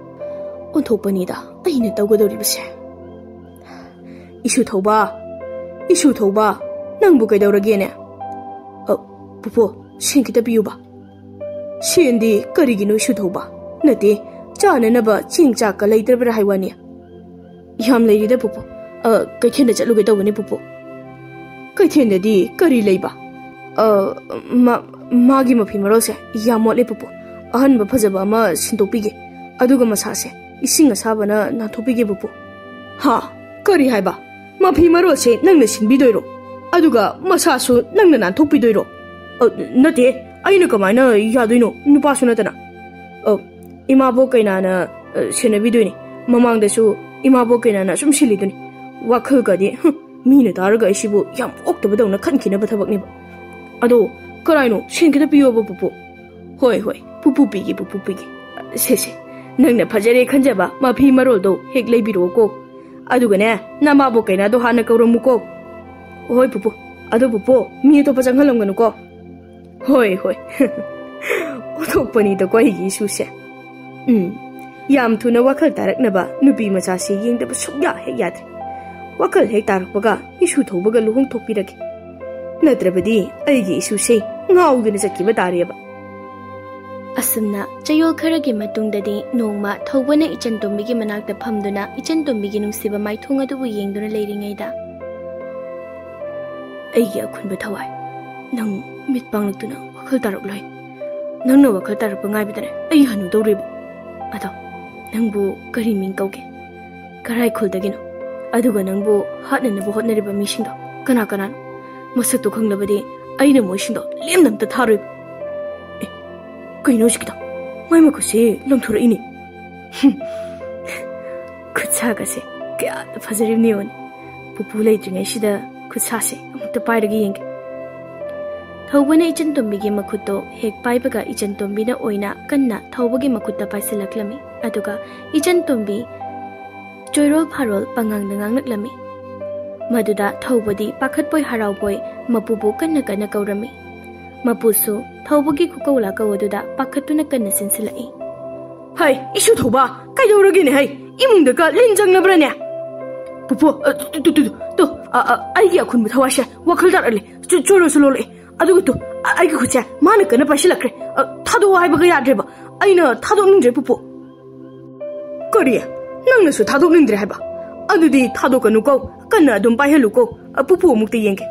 Speaker 2: onthopani da aina tawgadoribase isu thawba nangbu kaidawragene pupu sinkita biyuba sendi karigino isu thawba nate chananaba chingcha ka leitrabra haiwani yam leirida pupu kaithena chatluge tawgani pupu kaithenda di kari leiba magi mafi marose yamole pupu ahanba phajaba ma sintopige aduga masase ising asabana nathopige pupu ha kari haiba mafi marose nangna sinbidoiro aduga masasu nangna nanthoppidoiro nate aina kamaina yadoino nupasu natana imabo kainana senabidoini mamangdasu imabo kainana sum siliduni wakhal gadi mina taraga isibu yam oktabadawna khankinaba thabakniba ado karaino sinkita piyoba pupu hoi pupu pigi sese nangna phajare khanjaba mafi maroldo hek leibiro ko adugane namabo kaina do hana kawramu ko hoi pupu ado pupu mi to pachanghalamganu ko hoi othokpani da ko higi suse yam thuna wakhal taraknaba nupi machasi yengdaba sukya hek yadre wakal hek tarakpaga isu thawbaga luhong thokpirage natrabadi aigi isu se ngauduna sakkiba tareba asumna chayol kharagi matungdadi nongma thawbana ichantombigi manakta phamduna ichantombigi nungsiba maithong adubu yengduna leiringaida aigi akhunba thawai nang mitpanglutuna wakhal tarakloi nangna wakhal tarakpa ngaibidane ai hanu dawribu ado nangbu kari ming kauge karai khuldagino aduga nangbu hatnanabu hotnariba misingdo kana masakto khanglabadi aina moisingdo lemnamta tharoi kaino sikita maima kuse lamthura ini kutsaga se kya fajarimni on pupu leitringai sida kutsase amta pairagi yeng Athouba ichen tombigi makutto hek paibaga ichen tombi na oina kanna Athouba makutta paisilaklami aduga ichen tombi choirol pharol pangang nanganglami maduda Athouba di pakhatpoi haraupoi mapubu kanna kanna kaurami mapusu Athouba kukaula kawaduda pakhatuna kanna sinsilai
Speaker 1: hai isu Athouba kaidorage ne hai imungda ka linjangnabrane pupu to aigi Akhunba Thawai sha wakhal darale choro sulole adugu to aigi khucha mana kana pasilakre thado haibaga yadreba aina thadoningdre pupu kariya nangna su thadoningdre haiba adudi thadokanu ko kana adum paihelu ko pupu mukti yenge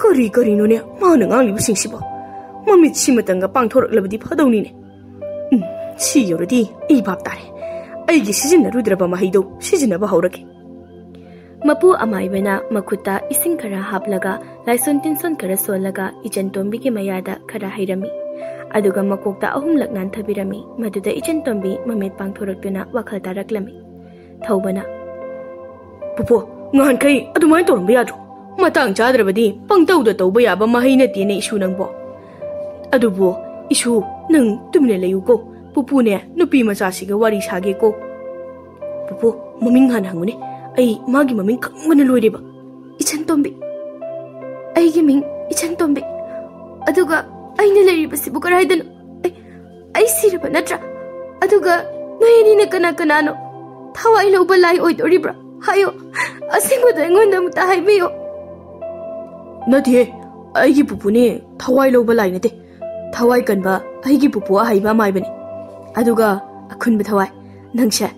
Speaker 1: kari no ne mana ngali bisingsiba mamit simatanga pangthoraklabadi phadawni ne si yoradi ei bab tare aigi sijinna rudraba mahaido sijinna ba haurake mapu amaibana makuta ising khara haplaga laison tinson khara solaga ichen tombi ki mayada khara hairami aduga makokta ahum laknan thabirami maduda ichen tombi mamet pangthoraktuna wakhal taraklami Athouba pupu ngan kai adumai torumba yadro matang chadrabadi pangtauda tauba yaba mahai na tine isu nangbo adubo isu nang tumne layuko pupu ne nupi macha siga wari sage ko pupu maming han hangune ai magi maming kangwana loireba
Speaker 2: ichen tombi aigi ming ichen tombi aduga aina leribasi bukaraidan ai siraba natra aduga noyani na kana no Thawai loba lai oidoribra hayo asingwada ngonda muta haibiyo
Speaker 1: nati aigi pupu ne Thawai loba lai nate Thawai kanba aigi pupu haiba maibani aduga Akhunba Thawai nangsha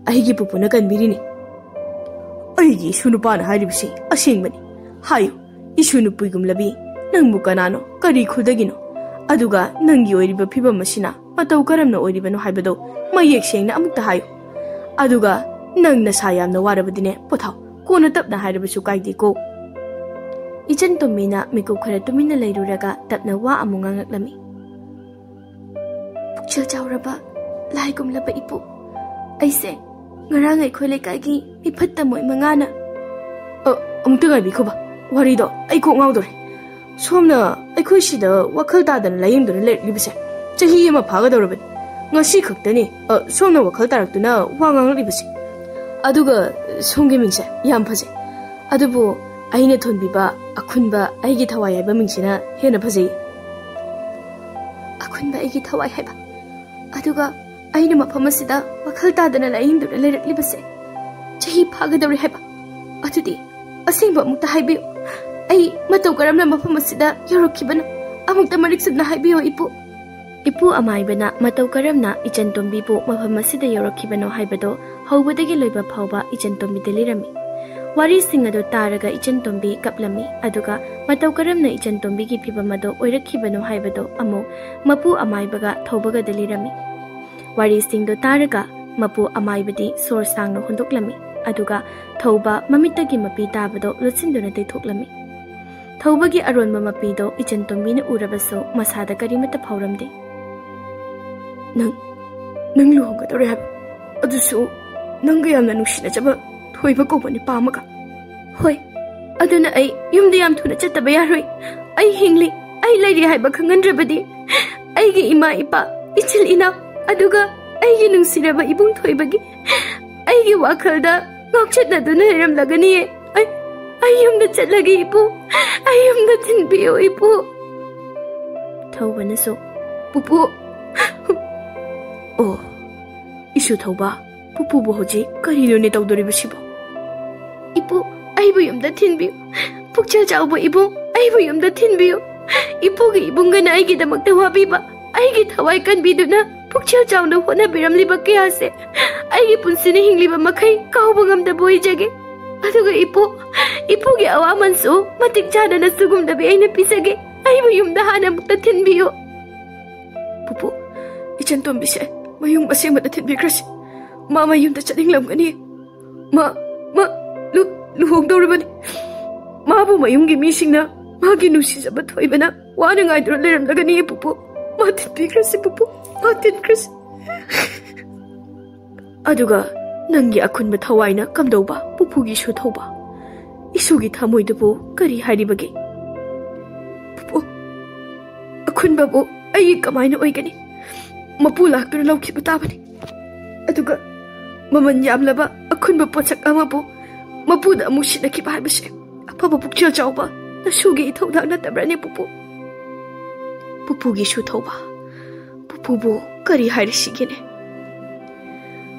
Speaker 1: aigi pupu na kanbiri ne aigi sunupana hairibisi asingmani hayo isunupugumlabi nangbu kanano kari khudagino aduga nangi oiriba phibam masina matau karamna oiribano haibado mayek sengna amukta hayo aduga nangna sayamna warabadine pothau kona tapna hairibasu kaidi ko
Speaker 2: ichen tombina mikop khara tumina leiruraga tapna wa amunga ngaklami pukchil chawraba laigumlaba ipu aise ngarangai khole kaigi mifatta moi mangana
Speaker 1: amukta gai bikhoba warido ai ko ngawdore somna ai khoi sida wakhal tadan layingdona leribase chahi ama phagadorabani ngasi khaktani somna wakhal taraktuna wangang ribase aduga somge mingse yam phaje adubu aina thonbiba Akhunba aigi Thawai haiba mingsina hena phajei
Speaker 2: Akhunba aigi Thawai haiba aduga aina maphamasida wakhal tadana layingdona leribase chahi phagadore haiba adudi asingba mukta haibiyo ai matau karamna maphamasida yorokibana amukta mariksudna haibiyo ipu amaibana matau karamna ichen tombi bu maphamasida yorokibano haibado haubadagi loiba phauba ichen tombi delirami wari singado taraga ichen tombi kaplami aduga matau karamna ichen tombi gi phibamado oirakhibano haibado amo mapu amaibaga Athoubaga delirami wari singdo taraga mapu amaibadi sor sangno hondoklami aduga Athouba mamitagi mapi tabado lutsinduna teithoklami Athouba gi aronba mapi do ichen tombi na urabaso masada karimata phauramde
Speaker 1: nang luhonga dore hab adusu nangga yamna nushina jaba thoiba ko bani pamaga
Speaker 2: hoi aduna ai yumde yam thuna chattaba yaroi ai hingli ai lairi haiba khangandrabadi ai gi ima ipa ichil ina aduga ai gi nungsiraba ibung thoibagi ai gi wakhalda ngokchatna duna heram lagani ai yumda chatlagi ipu ai yumda thinbiyo ipu Athouba naso
Speaker 1: pupu oh isu Athouba pupu bo hoji karino ne tawdoribasibo
Speaker 2: ipu aibu yumda thinbiyo pukchal chawbo ibu aibu yumda thinbiyo ipu gi ibungana aigi damakta wabiba aigi Thawai kanbiduna pukchal chawna hona biramliba kayase aigi punsine hingliba makhai kawba ngamda boijage aduga ipu gi awamansu matik chadana sugumdabi aina pisage aibu yumda hana mukta thinbiyo
Speaker 1: pupu ichen tombise mayung asemada thinbikrasi mama yumda chadinglamgani ma luhongdorabani mabu mayunggi misingna magi nusijaba thoibana wana ngaidro leramlagani pupu ma thinbikrasi pupu ma thinkrasi aduga nangi Akhunba Thawai na kamdauba pupugi su thauba isugi thamoidubu kari hairibage Pupu, Akhunba bu ai kamaina oigani. Mapu laktuna lawkhiba tabani. Aduga maman yamlaba Akhunba pochak ama bu mapuda amu sinakhiba haibase afaba pukchel chawba nasugi ithaudak natabrani Pupu. Pupugi shu thauba. Pupu bu kari hairisigene.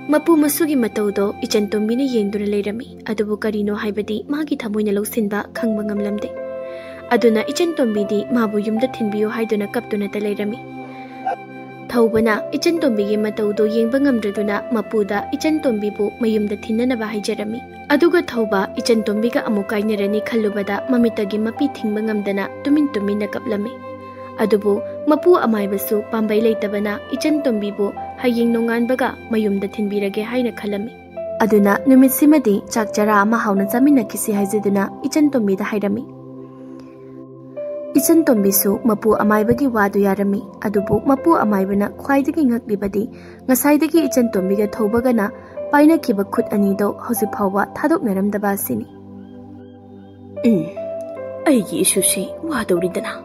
Speaker 1: Mapu masugi mataudo ichan tombina yengduna leirami adubu karino haibadi magi thamoina lawsinba khangba ngamlamde. Aduna ichan tombidi mabu yumda thinbiyo haiduna kaptuna ta leirami. Thaubana ichan tombigi mataudo yengba ngamdraduna mapuda ichan tombibu mayumda thinnanaba haijarami. Aduga thauba ichan tombiga amukainarani khallubada mamitagi mapi thingba ngamdana tumin tumina kaplami. Adubu mapu amaibasu pambai leitabana ichan tombibu haying nonganbaga mayumda thinbirage haina khalami. Aduna numitsimadi chakjara ama hauna chaminakisi haijiduna ichan tombida hairami. Ichan tombisu mapu amaibagi wadu yarami. Adubu mapu amaibana khwaidagi ngaklibadi ngasaidagi ichan tombiga thobagana paina kiba khut anido hausi phawba thadoknaramdaba sini. Aigi isusi wadauridana.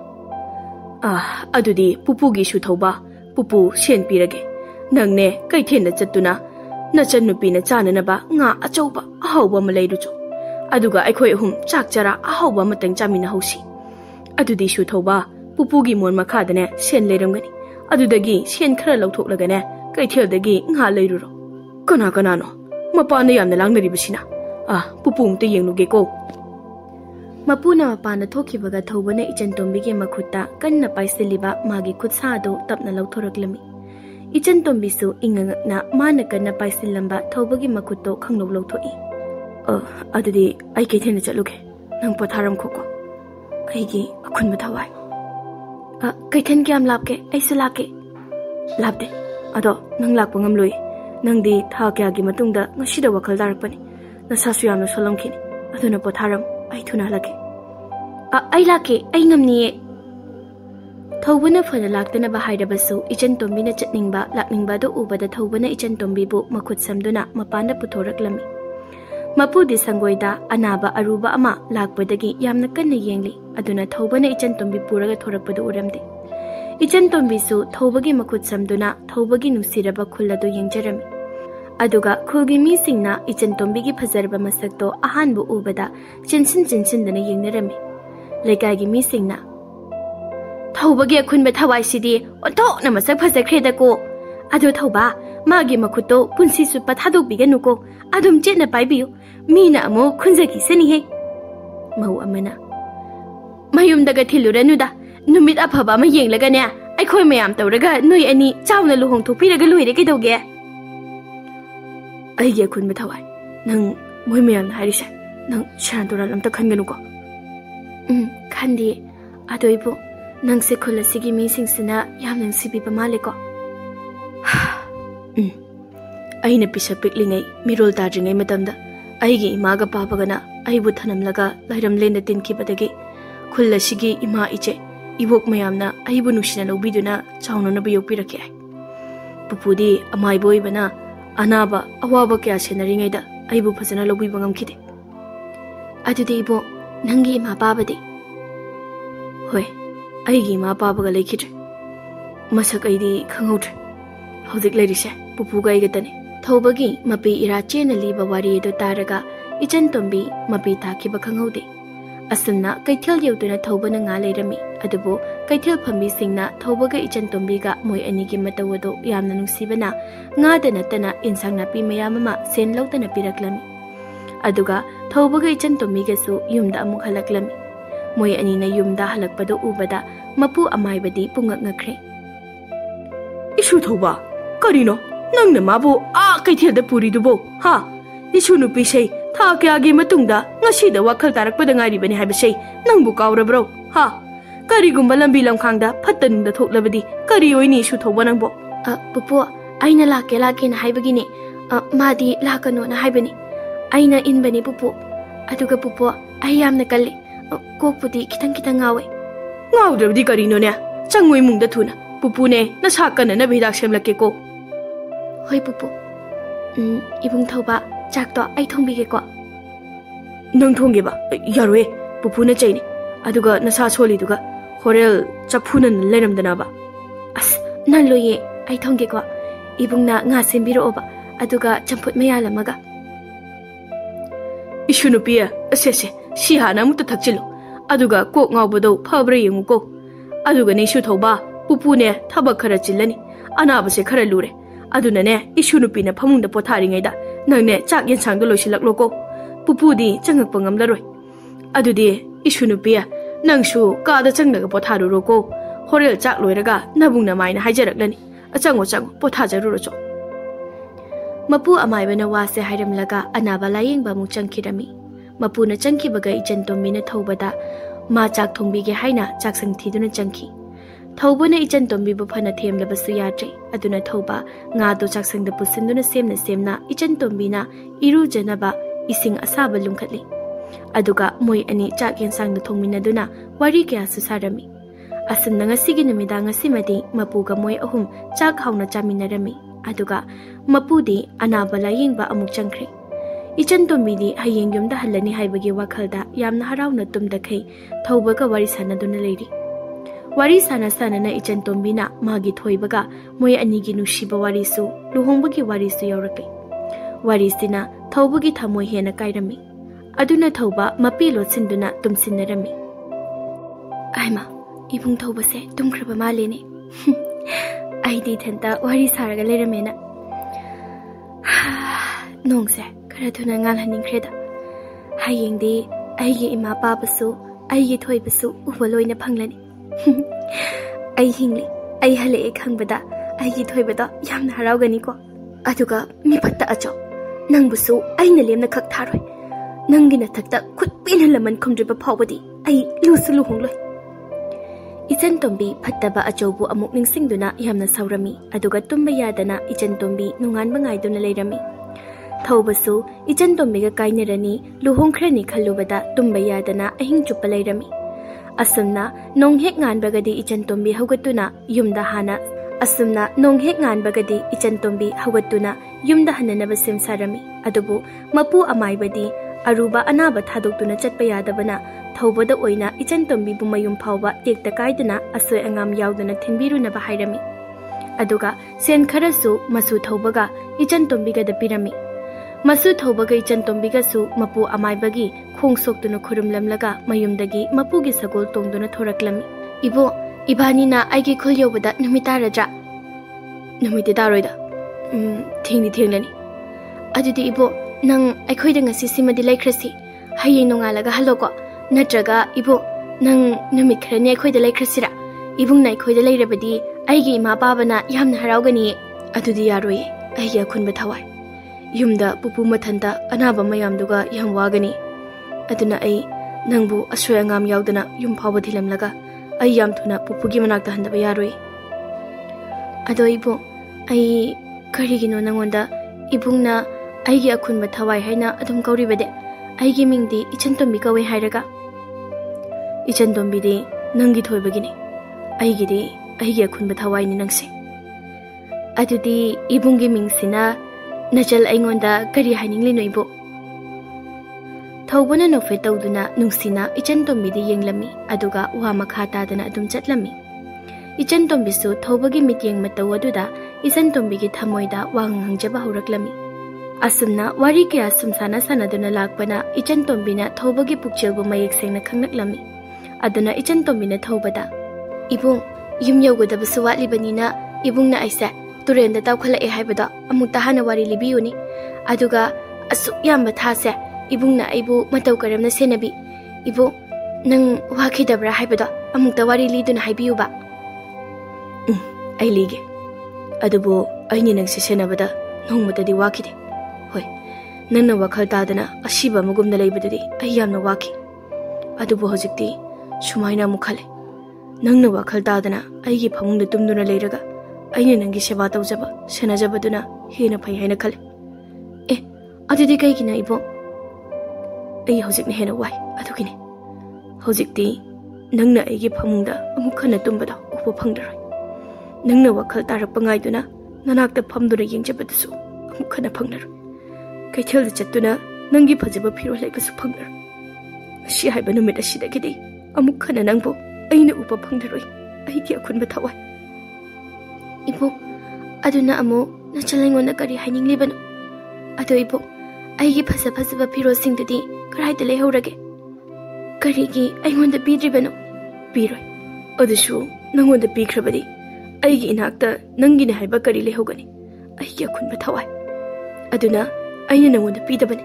Speaker 1: Adudi Pupugi shu thauba Pupu sen pirage. Nangne kaithena chattuna nachan nupina chananaba nga achauba ahauba ma leirucho. Aduga aikhoi hum chakjara ahauba matang chamina hausi. Adudi shu thauba Pupugi mon makhadane sen leiramgani. Adudagi sen khara lauthoklagane kaithel-dagi nga leiruro. Kana kana no mapana yamna langnaribasina. Pupu umta yengluge ko. Mapuna mapana thokibaga thaubana ichan tombigi makhutta kanna paisiliba magi khutsaado tapna lauthoraklami. Ichan tombisu ingangakna mana kanna paisilamba thaubagi makhutto khanglo lauthoi. Adudi ai kaithena chatluge nang potharam khoko. Aigi Akhunba Thawai. Kaithen kyam lapke aisu lake. Lapde. Ado nang lakpa ngamloi. Nangdi tha kyagi matungda ngasida wakhal darakpani. Nasasu yamna solamkhini. Aduna potharam ai thuna lake. Ai lake ai ngamniye. Thaubana fana laktana ba hairabasu ichan tombina chatningba lakningba do ubada thaubana ichan tombibu makhut samduna mapanda puthoraklami. Mapudi sangoida anaba aruba ama lakpadagi yamna kanna yengli aduna thaubana ichan tombi puraga thorakpadu uramde. Ichan tombisu thaubagi makhut samduna thaubagi nusiraba khulladu yengjarami. Aduga khulgi mi singna ichan tombigi phazarba masakto ahanbu ubada chinsindana yengnarami. Lekai mi singna Thaubagi Akhunba Thawai sidi ontokna masak phazakhreda ko. Adu thauba magi makhuto punsi supa thadokbiganu ko. Adum chetna paibiyu mina amo khunjaki sani he. Mau amana mayumdaga thiluranuda numit aphaba ma yenglaga ne aikhoi mayam tawraga noi ani chawna luhong thopiraga loire kaidoge. Aigi Akhunba Thawai nang moi mayam harise nang shantoral amta khanganu ko. Khandi adoibu nang se khula sigi mi singsina yam nang sibi pamale ko. Aina pisa piklingai mirol tadringai matamda aigi imaga papagana aibu thanamlaga lairam lenda tinkibadagi khulla sigi ima iche ibok mayamna aibu nusina lobiduna chawna na biyopirake. Pupudi amai boibana anaba awaba kya senaringai da aibu phajana lobiba ngamkhide. Adudi ibo nangi ima babadi. Hoi aigi ima babaga lekhidre. Masak aidi khanghodre. Haudik leirise pupuga aigatani. Thaubagi mapi ira chena liba wari do taraga ichan tombi mapi thakiba khanghode. Asumna kaithel yeuduna thaubana nga leirami. Adubu kaithel phambi singna thaubaga ichan tombiga moi anigi matawado yamna nungsibana nga dana tana insang napi mayamama sen lautana piraklami. Aduga thaubaga ichan tombiga su yumda amuk halaklami. Moi anina yumda halakpado ubada mapu amaibadi pungak ngakre. Isu thauba karino nangna mabu kaithel puri dubo ha isu nupi sei tha kyagi matungda ngasida wakhal tarakpada ngari bani haibase nangbu kawrabro ha karigumba lambi lamkhangda phattanda thoklabadi kari oini isu thauba nangbo. Pupu aina lake na haibagini madi lakano na haibani aina inbani pupu. Aduga pupu ayamna kalli kokpudi kitang ngawe. Ngawdrabdi karino ne changoi mungda thuna pupu ne nasakana na bidak semlake ko. Hoi pupu. Ibung thauba chakto ai thongbige ko. Nang thongge ba yaroe pupu na chaini aduga nasa soli duga Horel chapunan leramdanaba.
Speaker 2: As naloye ai thongge ko ibungna nga sembiro oba aduga champut mayalamaga.
Speaker 1: Ishunupia asese si hana muta thakchilo aduga kok ngawbado phabra yenguko aduga ne shu thoba pupune thabak khara chillani anabase khara lure aduna ne ishunupina phamungda potharingaida nangne chak yensang do loisilakloko pupudi changak pangamlaroi adudi ishunupia nangshu kada changnaga potharuroko horel chak loiraga nabungna maina haijaraklani achango chango pothajaruro Mapu amaibana wase hairamlaga anaba layengba mu changkhirami mapuna changkhibaga ijan tombina thobada ma chak thongbige haina chaksang thiduna changkhi thobana ijan tombibu phana themlabasu yatre aduna thoba nga do chaksang da pusinduna semna ijan tombina iru janaba ising asaba lungkhatli aduga moi ani chak yensang da thongminaduna wari kya susarami asumna ngasigi numida ngasimadi mapuga moi ahum chak hauna chaminarami aduga mapudi anaba layengba amuk changkhri ijan tombidi hayeng yumda halani haibagi wakhalda yamna harawna tumdakhai thobaga wari sanaduna leiri wari sana na ijan tombina magi thoibaga moi anigi nushiba wari su luhongbagi wari su yaurakli wari sina thobagi thamoi hena kairami aduna thoba mapilo sinduna tumsinnarami aima ibung thobase tumkhraba malene aidi thanta wari saraga leramena nongse khara thuna ngal haningreda hayengdi aigi ima papasu aigi thoibasu ubaloina phanglani ai hingli ai hale khangbada aigi thoibada yamna harawgani ko aduga mi patta acho nangbusu aina lemna khak tharoi nangina thakta khutpina laman khomdriba phawbadi ai lusulu hongloi ijan tombi phattaba achobu amuk ningsingduna yamna saurami aduga tumba yadana ijan tombi nungan bangaiduna leirami thaubasu ijan tombiga kainarani luhongkhrani khallubada tumba yadana ahing chuppa leirami asumna nonghek nganbagadi ijan tombi haugatuna yumda hana asumna nonghek nganbagadi ijan tombi haugatuna yumda hananaba semsarami adubu mapu amaibadi aruba anaba thadoktuna chatpa yadabana thobada oina ijan tombi bu mayum phawba tekta kaidana asoi angam yaudana thinbiruna ba hairami aduga sen kharasu masu thobaga ijan tombiga da pirami masu thobaga ijan tombiga su mapu amaibagi khongsoktuna khurumlamlaga mayumdagi mapugi sagol tongduna thoraklami ibo ibani na aigi khul yobada numitaraja numiti daroida thinglani adudi ibo nang aikhoida ngasi simadi laikhrasi hayeng nongalaga haloko natraga ibo nang numit khrani aikhoida laikhrasira ibung nai khoida lairabadi aigi ima babana yamna harawgani adudi yaroi aigi akhunba thawai yumda pupu mathanda anaba mayamduga yam wagani aduna ai nangbu asoi angam yaudana yum phawba thilamlaga ai yam thuna pupugi manakta handaba yaroi ado ibo ai karigino nangonda ibungna aigi akhunba thawai haina adum kauribade aigi mingdi ijan tombi kawe hairaga ijan tombi di nangi thoibagini aigi akhunba thawai ni nangse adudi ibungi mingsina najal aingonda kari haninglino ibo thawbana nofe tawduna nungsina ijan tombi di yenglami aduga wa makha tadana adum chatlami ijan tombi su thawbagi mityeng mataw aduda ijan tombi gi thamoida wangangjaba horaklami asumna wari kya sumsana sanaduna lakpana ijan tombina thobagi pukchelbu mayek sengna khangnaklami aduna ijan tombina thobada ibung yum yogudaba suwatli banina ibungna aisa turenda tawkhala e haibada amukta hana wari libiyuni aduga asu yamba thase ibungna aibu mataw karamna senabi ibu nang wakhidabra haibada amukta wari liduna haibiyuba ai lige adubu aini nang senabada nongmutadi wakhide hoi nanna wakhal tadana ashiba magumna leibadudi ai yamna wakhi adubu hojikti sumaina mukhale nangna wakhal tadana aigi phamungda tumduna leiraga aina nangi seba tawjaba senajabaduna hena phai haina khale adudi kaigina ibo ai hojikne hena wai adugine hojikti nangna aigi phamungda amukhana tumbada upo phangdaroi nangna wakhal tarakpa ngaiduna nanakta phamduna yengjabadasu amukhana phangdaroi kaithel chatuna nangi phajaba phiro laibsu phangdaroi si haiba numit asidagidi amukhana nangbo ꯑꯩꯅ ꯎꯕ ꯐꯪꯗꯔꯣꯏ ꯑꯩꯒꯤ ꯑꯈꯨꯟꯕ ꯊꯋꯥꯏ
Speaker 2: ꯏꯕꯣꯛ ꯑꯗꯨꯅ ꯑꯃꯨꯛ ꯅꯆꯜ ꯑꯩꯉꯣꯟꯗ ꯀꯔꯤ ꯍꯥꯏꯅꯤꯡꯂꯤꯕꯅꯣ ꯑꯗꯣ ꯏꯕꯣꯛ ꯑꯩꯒꯤ ꯐꯖ ꯐꯖꯕ ꯐꯤꯔꯣꯜꯁꯤꯡꯗꯨꯗꯤ ꯀꯔꯥꯏꯗ ꯂꯩꯍꯧꯔꯒꯦ ꯀꯔꯤꯒꯤ ꯑꯩꯉꯣꯟꯗ ꯄꯤꯗ꯭ꯔꯤꯕꯅꯣ
Speaker 1: ꯄꯤꯔꯣꯏ ꯑꯗꯨꯁꯨ ꯅꯪꯉꯣꯟꯗ ꯄꯤꯈ꯭ꯔꯕꯗꯤ ꯑꯩꯒꯤ ꯏꯅꯥꯛꯇ ꯅꯪꯒꯤꯅꯦ ꯍꯥꯏꯕ ꯀꯔꯤ ꯂꯩꯍꯧꯒꯅꯤ ꯑꯩꯒꯤ ꯑꯈꯨꯟꯕ ꯊꯋꯥꯏ ꯑꯗꯨꯅ ꯑꯩꯅ ꯅꯪꯉꯣꯟꯗ ꯄꯤꯗꯕꯅꯤ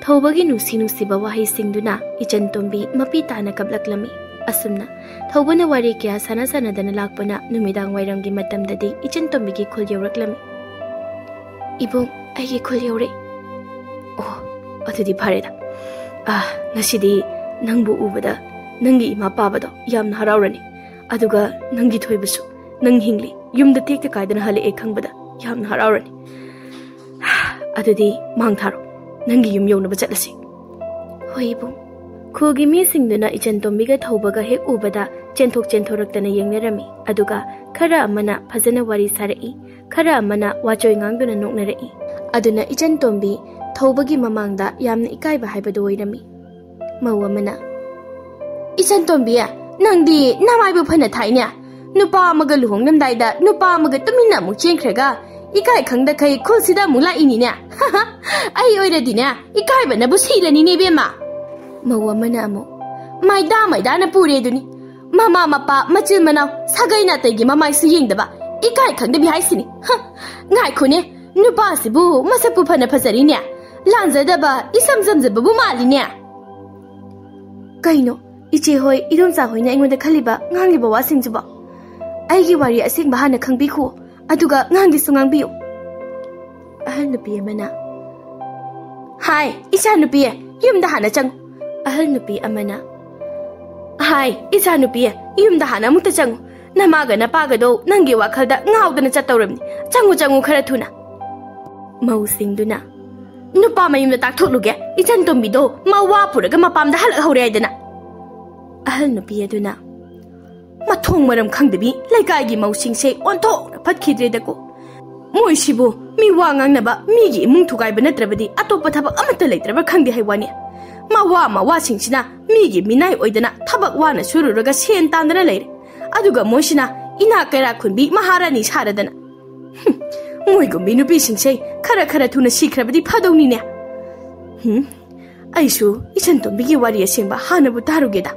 Speaker 2: ꯊꯧꯕꯒꯤ ꯅꯨꯡꯁꯤ ꯅꯨꯡꯁꯤꯕ ꯋꯥꯍꯩꯁꯤꯡꯗꯨꯅ ꯏꯆꯟ ꯇꯣꯝꯕꯤ ꯃꯄꯤ ꯇꯥꯅ ꯀꯞꯂꯛꯂꯝꯃꯤ ꯑꯁꯨꯝꯅ ꯊꯧꯕꯅ ꯋꯥꯔꯤ ꯀꯌꯥ ꯁꯥꯟꯅꯗꯅ ꯂꯥꯛꯄꯅ ꯅꯨꯃꯤꯗꯥꯡ ꯋꯥꯏꯔꯝꯒꯤ ꯃꯇꯝꯗꯗꯤ ꯏꯆꯟ ꯇꯣꯝꯕꯤꯒꯤ ꯈꯨꯜ ꯌꯧꯔꯛꯂꯝꯃꯤ ꯏꯕꯨꯡ ꯑꯩꯒꯤ ꯈꯨꯜ ꯌꯧꯔꯛꯏ
Speaker 1: ꯑꯣ ꯑꯗꯨꯗꯤ ꯐꯔꯦꯗ ngasi nangbu ubada nangi ima pabado yamna haraurani aduga nangi thoibasu nang hingli yumda tekta kaidana hale e khangbada yamna haraurani adudi mangtharo nangi yum yonaba chatlasi
Speaker 2: hoibu khogi mi singduna ichan tombiga thaubaga he ubada chenthoroktana yengnarami aduga khara amana phajana wari sarai khara amana wachoi ngangduna noknarai aduna ichan tombi thaubagi mamangda yamna ikaiba haibado oirami mawamana ichan tombiya nangdi namaibu phana thaina nupa amaga luhongnamdaida nupa amaga tumina mu chenkhraga ikai khangda khai khulsida mula inina ai oiradina ikai bana bu silani ne bema mawamana amu maida na pure duni mama mapa machil manau sagai na tagi mamai su yengdaba ikai khangda bi haisini ngai khone nupa sibu masapu phana phasari ne lanjadaba isam zamjaba bu mali ne kaino iche hoi idonsa hoina ingonda khaliba ngangliba wasingjuba aigi wari asingba hana khangbi khu aduga ngangi sungangbiu ahal nupi amana hai icha nupi yumda hana chang ahal nupi amana hai icha nupi yumda hana mukta chang namaga napaga do nangi wakhalda ngawdana chatawramni changu khara thuna mausingduna nupa mayumda takthokluge ichan tombido mawa puraga mapamda halak hore aidana ahal nupi aduna mathong maram khangdebi laikai mausingse onthok phatkhidredako moi sibu mi wangang naba mi gi mung thugai banatrabadi atopa thabak amata leitraba khangde haiwani mawa singsina mi gi minai oidana thabak wana sururaga sen tandana leire aduga moisina ina kaira khunbi maharani saradana moi gumbi nupi singse khara thuna sikrabadi phadowni ne aisu ichan tombi gi wari asengba hanabu tarugeda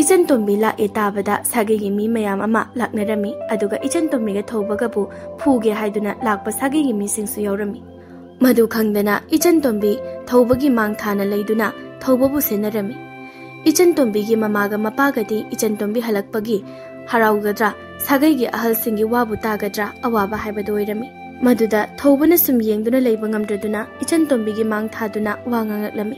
Speaker 2: ichan tombi la etabada sage gi mi mayam ama laknarami aduga ichan tombi ga thobaga bu phuge haiduna lakpa sage gi mi singsu yorami madu khangdana ichan tombi thobagi mang thana leiduna thobabu senarami ichan tombi gi mamaga mapagadi ichan tombi halakpagi haraugadra sagai gi ahal singi wabu tagadra awaba haibado oirami maduda thobana sum yengduna leiba ngamdraduna ichan tombi gi mang thaduna wangangaklami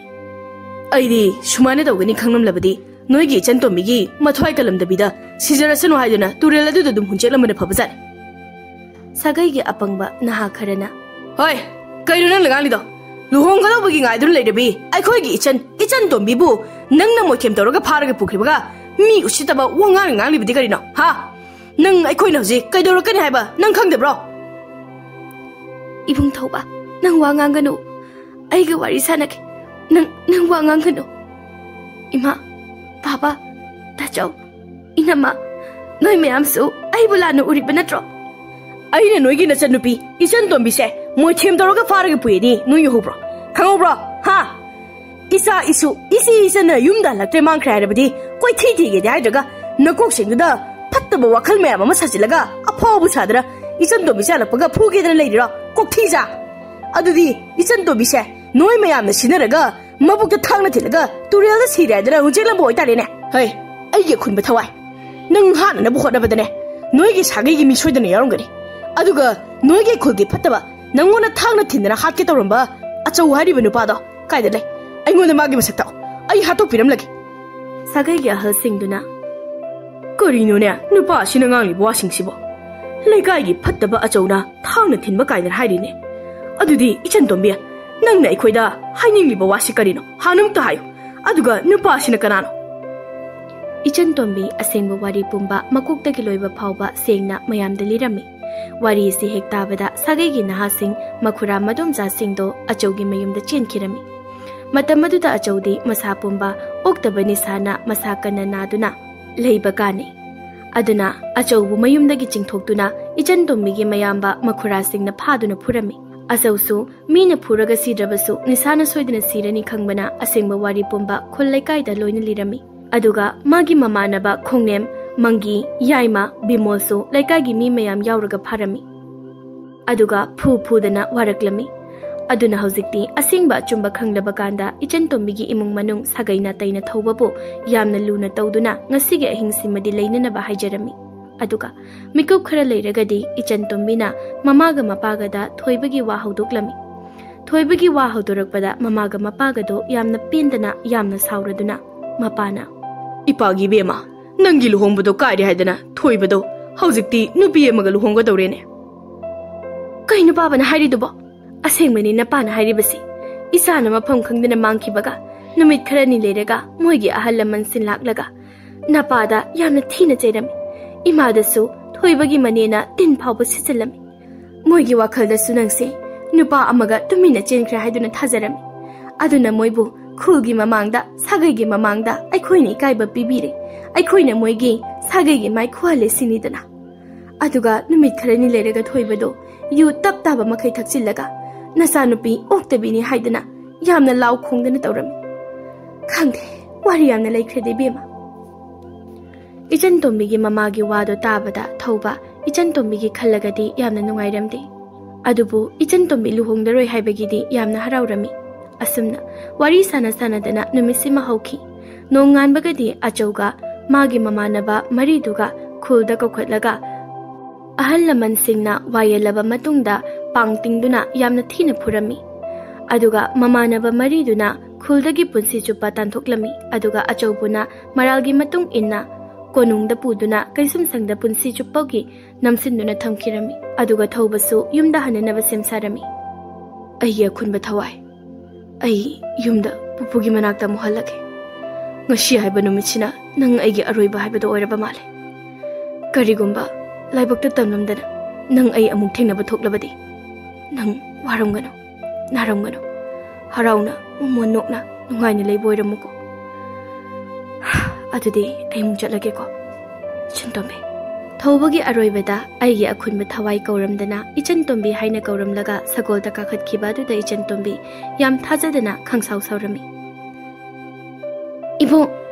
Speaker 1: aidi sumana dogani khangnam labadi noigi ichan tombi gi mathwai kalamdabida sijarasanu haiduna turel adu dum hunchelamana phabajat
Speaker 2: sagai gi apangba naha kharana
Speaker 1: hoi kainu nang lagali do luhong galo bagi ngaidur leidabi ai khoi gi ichan tombi bu nang na moithem toroga pharaga pukribaga mi usitaba wangang ngali bidi karino ha nang ai khoi na ji kaidoro kani haiba nang khangdebro
Speaker 2: ibung thauba nang wangang ganu ai ga wari sanake nang wangang ganu ima baba tachau inama noi mayam su ai bulana uri banatro
Speaker 1: ai ne noi gi na chanupi ichan tombi se moithem toroga pharaga puedi noi hobro khangobro ha isa isu isi na yumda lakte mangkhra rabadi koi thi ge dai daga nakok singda fattaba wakhal mayam ama sajilaga aphobu sadra ichan tombi se lakpaga phuge dana leiriro kok thija adudi ichan tombi se noi mayam na sinaraga mabukta thangna thilaga turel da sirai dana hujela boy tare ne hei ai ge khunba thawai nang hana na bu khodabadane noi ge sagai ge mi soidana yarongani aduga noi ge khulgi fattaba nangona thangna thindana hatke tawramba achau hariba nupado kaida lei aingona magi masakta ai hato piram lagi
Speaker 2: sagai gi ahal singduna
Speaker 1: korino ne nupa sina ngangi bwa singsibo leikai gi fattaba achauna thangna thinba kaida hairi ne adudi ichan tombi nangna ikhoida hainingli ba wasi karino hanum ta hayo aduga nupa sina kanano
Speaker 2: ichan tombi asengba wari pumba makokta gi loiba phawba sengna mayam dalirami wari si hektabada sagai gi naha sing makhura madom ja singdo achaugi mayum da chen khirami matam maduda achaudi masa pumba ꯑꯣꯛꯇꯕ ꯅꯤꯁꯥꯅ ꯃꯁꯥ ꯀꯟꯅ ꯅꯥꯗꯨꯅ ꯂꯩꯕ ꯀꯥꯟꯅꯩ꯫ ꯑꯗꯨꯅ ꯑꯆꯧꯕꯨ ꯃꯌꯨꯝꯗꯒꯤ ꯆꯤꯡꯊꯣꯛꯇꯨꯅ ꯏꯆꯟꯇꯣꯝꯕꯤꯒꯤ ꯃꯌꯥꯝꯕ ꯃꯈꯨꯔꯥꯁꯤꯡꯅ ꯐꯥꯗꯨꯅ ꯐꯨꯔꯝꯃꯤ꯫ ꯑꯆꯧꯁꯨ ꯃꯤꯅ ꯐꯨꯔꯒ ꯁꯤꯗ꯭ꯔꯕꯁꯨ ꯅꯤꯁꯥꯅ ꯁꯣꯏꯗꯅ ꯁꯤꯔꯅꯤ ꯈꯪꯕꯅ ꯑꯁꯦꯡꯕ ꯋꯥꯔꯤ ꯄꯨꯝꯕ ꯈꯨꯜ ꯂꯩꯀꯥꯏꯗ ꯂꯣꯏꯅ ꯂꯤꯔꯝꯃꯤ꯫ ꯑꯗꯨꯒ ꯃꯥꯒꯤ ꯃꯃꯥꯟꯅꯕ ꯈꯣꯡꯅꯦꯝ, ꯃꯪꯒꯤ, ꯌꯥꯏꯃ, ꯕꯤꯃꯣꯜꯁꯨ ꯂꯩꯀꯥꯏꯒꯤ ꯃꯤ ꯃꯌꯥꯝ ꯌꯥꯎꯔꯒ ꯐꯥꯔꯝꯃꯤ꯫ ꯑꯗꯨꯒ ꯐꯨꯗꯅ ꯋꯥꯔꯛꯂꯝꯃꯤ꯫ ꯑꯗꯨꯅ ꯍꯧꯖꯤꯛꯇꯤ ꯑꯁꯦꯡꯕ ꯑꯆꯨꯝꯕ ꯈꯪꯂꯕ ꯀꯥꯟꯗ ꯏꯆꯟꯇꯣꯝꯕꯤꯒꯤ ꯏꯃꯨꯡ ꯃꯅꯨꯡ ꯁꯥꯒꯩ ꯅꯥꯇꯩꯅ ꯊꯧꯕꯕꯨ ꯌꯥꯝꯅ ꯂꯨꯅ ꯇꯧꯗꯨꯅ ꯉꯁꯤꯒꯤ ꯑꯍꯤꯡꯁꯤꯃꯗꯤ ꯂꯩꯅꯅꯕ ꯍꯥꯏꯖꯔꯝꯃꯤ꯫ ꯑꯗꯨꯒ ꯃꯤꯀꯨꯞ ꯈꯔ ꯂꯩꯔꯒꯗꯤ ꯏꯆꯟꯇꯣꯝꯕꯤꯅ ꯃꯃꯥꯒ ꯃꯄꯥꯒꯗ ꯊꯣꯏꯕꯒꯤ ꯋꯥ ꯍꯧꯗꯣꯛꯂꯝꯃꯤ꯫ ꯊꯣꯏꯕꯒꯤ ꯋꯥ ꯍꯧꯗꯣꯔꯛꯄꯗ ꯃꯃꯥꯒ ꯃꯄꯥꯒꯗꯣ ꯌꯥꯝꯅ ꯄꯦꯟꯗꯅ ꯌꯥꯝꯅ ꯁꯥꯎꯔꯗꯨꯅ ꯃꯄꯥꯅ
Speaker 1: "ꯏꯄꯥꯒꯤ ꯕꯦꯝꯃ, ꯅꯪꯒꯤ ꯂꯨꯍꯣꯡꯕꯗꯣ ꯀꯥꯏꯔꯦ ꯍꯥꯏꯗꯅ ꯊꯣꯏꯕꯗꯣ ꯍꯧꯖꯤꯛꯇꯤ ꯅꯨꯄꯤ ꯑꯃꯒ ꯂꯨꯍꯣꯡꯒꯗꯧꯔꯦꯅꯦ."
Speaker 2: "ꯀꯩꯅꯣ ꯄꯥꯕꯅ ꯍꯥꯏꯔꯤꯗꯨꯕꯣ? ꯑꯁꯦꯡꯕꯅꯤ ꯅꯄꯥꯅ ꯍꯥꯏꯔꯤꯕꯁꯤ꯫ ꯏꯆꯥꯅ ꯃꯐꯝ ꯈꯪꯗꯅ ꯃꯥꯡꯈꯤꯕꯒ ꯅꯨꯃꯤꯠ ꯈꯔꯅꯤ ꯂꯩꯔꯒ ꯃꯣꯏꯒꯤ ꯑꯍꯜ ꯂꯃꯟꯁꯤꯡ ꯂꯥꯛꯂꯒ ꯅꯄꯥꯗ ꯌꯥꯝꯅ ꯊꯤꯅ ꯆꯩꯔꯝꯃꯤ꯫ ꯏꯃꯥꯗꯁꯨ ꯊꯣꯏꯕꯒꯤ ꯃꯅꯦꯅ ꯇꯤꯟ ꯐꯥꯎꯕ ꯁꯤꯠꯆꯜꯂꯝꯃꯤ꯫ ꯃꯣꯏꯒꯤ ꯋꯥꯈꯜꯗꯁꯨ ꯅꯪꯁꯦ ꯅꯨꯄꯥ ꯑꯃꯒ ꯇꯨꯃꯤꯟꯅ ꯆꯦꯟꯈ꯭ꯔꯦ ꯍꯥꯏꯗꯨꯅ ꯊꯥꯖꯔꯝꯃꯤ꯫ ꯑꯗꯨꯅ ꯃꯣꯏꯕꯨ ꯈꯨꯜꯒꯤ ꯃꯃꯥꯡꯗ, ꯁꯥꯒꯩꯒꯤ ꯃꯃꯥꯡꯗ ꯑꯩꯈꯣꯏꯅ ꯏꯀꯥꯏꯕ ꯄꯤꯕꯤꯔꯦ꯫ ꯑꯩꯈꯣꯏꯅ ꯃꯣꯏꯒꯤ ꯁꯥꯒꯩꯒꯤ ꯃꯥꯏ ꯈꯨꯍꯜꯂꯦ ꯁꯤꯅꯤꯗꯅ꯫ ꯑꯗꯨꯒ ꯅꯨꯃꯤꯠ ꯈꯔꯅꯤ ꯂꯩꯔꯒ ꯊꯣꯏꯕꯗꯣ ꯌꯨ ꯇꯞ ꯇꯥꯕ ꯃꯈꯩ ꯊꯛꯆꯤꯜꯂꯒ ꯅꯆꯥꯅꯨꯄꯤ ꯑꯣꯛꯇꯕꯤꯅꯤ ꯍꯥꯏꯗꯅ ꯌꯥꯝꯅ ꯂꯥꯎ ꯈꯣꯡꯗꯅ ꯇꯧꯔꯝꯃꯤ꯫ ꯈꯪꯗꯦ, ꯋꯥꯔꯤ ꯌꯥꯝꯅ ꯂꯩꯈ꯭ꯔꯦꯗ ꯏꯕꯦꯝꯃ." ꯏꯆꯟꯇꯣꯝꯕꯤꯒꯤ ꯃꯃꯥꯒꯤ ꯋꯥꯗꯣ ꯇꯥꯕꯗ ꯊꯧꯕ ꯏꯆꯟꯇꯣꯝꯕꯤꯒꯤ ꯈꯜꯂꯒꯗꯤ ꯌꯥꯝꯅ ꯅꯨꯡꯉꯥꯏꯔꯝꯗꯦ꯫ ꯑꯗꯨꯕꯨ ꯏꯆꯟꯇꯣꯝꯕꯤ ꯂꯨꯍꯣꯡꯗꯔꯣꯏ ꯍꯥꯏꯕꯒꯤꯗꯤ ꯌꯥꯝꯅ ꯍꯔꯥꯎꯔꯝꯃꯤ꯫ ꯑꯁꯨꯝꯅ ꯋꯥꯔꯤ ꯁꯥꯟꯅꯗꯅ ꯅꯨꯃꯤꯠꯁꯤꯃ ꯍꯧꯈꯤ꯫ ꯅꯣꯡ ꯉꯥꯟꯕꯒꯗꯤ ꯑꯆꯧꯒ ꯃꯥꯒꯤ ꯃꯃꯥꯟꯅꯕ ꯃꯔꯤꯗꯨꯒ ꯈꯨꯜꯗ ꯀꯧꯈꯠꯂꯒ ꯑꯍꯜ ꯂꯃꯟꯁꯤꯡꯅ ꯋꯥꯌꯦꯜꯂꯕ ꯃꯇꯨꯡꯗ ꯄꯥꯡ ꯇꯤꯡꯗꯨꯅ ꯌꯥꯝꯅ ꯊꯤꯅ ꯐꯨꯔꯝꯃꯤ꯫ ꯑꯗꯨꯒ ꯃꯃꯥꯟꯅꯕ ꯃꯔꯤꯗꯨꯅ ꯈꯨꯜꯗꯒꯤ ꯄꯨꯟꯁꯤ ꯆꯨꯞꯄ ꯇꯥꯟꯊꯣꯛꯂꯝꯃꯤ꯫ ꯑꯗꯨꯒ ꯑꯆꯧꯕꯨꯅ ꯃꯔꯥꯜꯒꯤ ꯃꯇꯨꯡ ꯏꯟꯅ ꯀꯣꯅꯨꯡꯗ ꯄꯨꯗꯨꯅ ꯀꯩꯁꯨꯝꯁꯪꯗ ꯄꯨꯟꯁꯤ ꯆꯨꯞꯄꯒꯤ ꯅꯝꯁꯤꯟꯗꯨꯅ ꯊꯝꯈꯤꯔꯝꯃꯤ꯫ ꯑꯗꯨꯒ ꯊꯧꯕꯁꯨ ꯌꯨꯝꯗ ꯍꯟꯅꯅꯕ ꯁꯦꯝ ꯁꯥꯔꯝꯃꯤ꯫ "ꯑꯩꯒꯤ ꯑꯈꯨꯟꯕ ꯊꯋꯥꯏ, ꯑꯩ ꯌꯨꯝꯗ ꯄꯨꯄꯨꯒꯤ ꯃꯅꯥꯛꯇ ꯑꯃꯨꯛ ꯍꯜꯂꯒꯦ꯫ ꯉꯁꯤ ꯍꯥꯏꯕ ꯅꯨꯃꯤꯠꯁꯤꯅ ꯅꯪ ꯑꯩꯒꯤ ꯑꯔꯣꯏꯕ ꯍꯥꯏꯕꯗꯣ ꯑꯣꯏꯔꯕ ꯃꯥꯜꯂꯦ꯫ ꯀꯔꯤꯒꯨꯝꯕ ꯂꯥꯏꯕꯛꯇ ꯇꯝꯂꯝꯗꯅ ꯅꯪ ꯑꯩ ꯑꯃꯨꯛ ꯊꯦꯡꯅꯕ ꯊꯣꯛꯂꯕꯗꯤ ꯅꯪ ꯋꯥꯔꯝꯒꯅꯨ, ꯅꯥꯔꯝꯒꯅꯨ, ꯍꯔꯥꯎꯅ ꯃꯣꯃꯣꯟ ꯅꯣꯛꯅ ꯅꯨꯡꯉꯥꯏꯅ ꯂꯩꯕ ꯑꯣꯏꯔꯝꯃꯨꯀꯣ꯫ ꯑꯗꯨꯗꯤ ꯑꯩ ꯑꯃꯨꯛ ꯆꯠꯂꯒꯦꯀꯣ ꯏꯆꯟꯇꯣꯝꯕꯤ." ꯊꯧꯕꯒꯤ ꯑꯔꯣꯏꯕꯗ ꯑꯩꯒꯤ ꯑꯈꯨꯟꯕ ꯊꯋꯥꯏ ꯀꯧꯔꯝꯗꯅ ꯏꯆꯟꯇꯣꯝꯕꯤ ꯍꯥꯏꯅ ꯀꯧꯔꯝꯂꯒ ꯁꯒꯣꯜꯗ ꯀꯥꯈꯠꯈꯤꯕ ꯑꯗꯨꯗ ꯏꯆꯟꯇꯣꯝꯕꯤ ꯌꯥꯝ ꯊꯥꯖꯗꯅ ꯈꯪꯁꯥꯎ ꯁꯥꯎꯔꯝꯃꯤ꯫ "ꯏꯕꯨꯡ,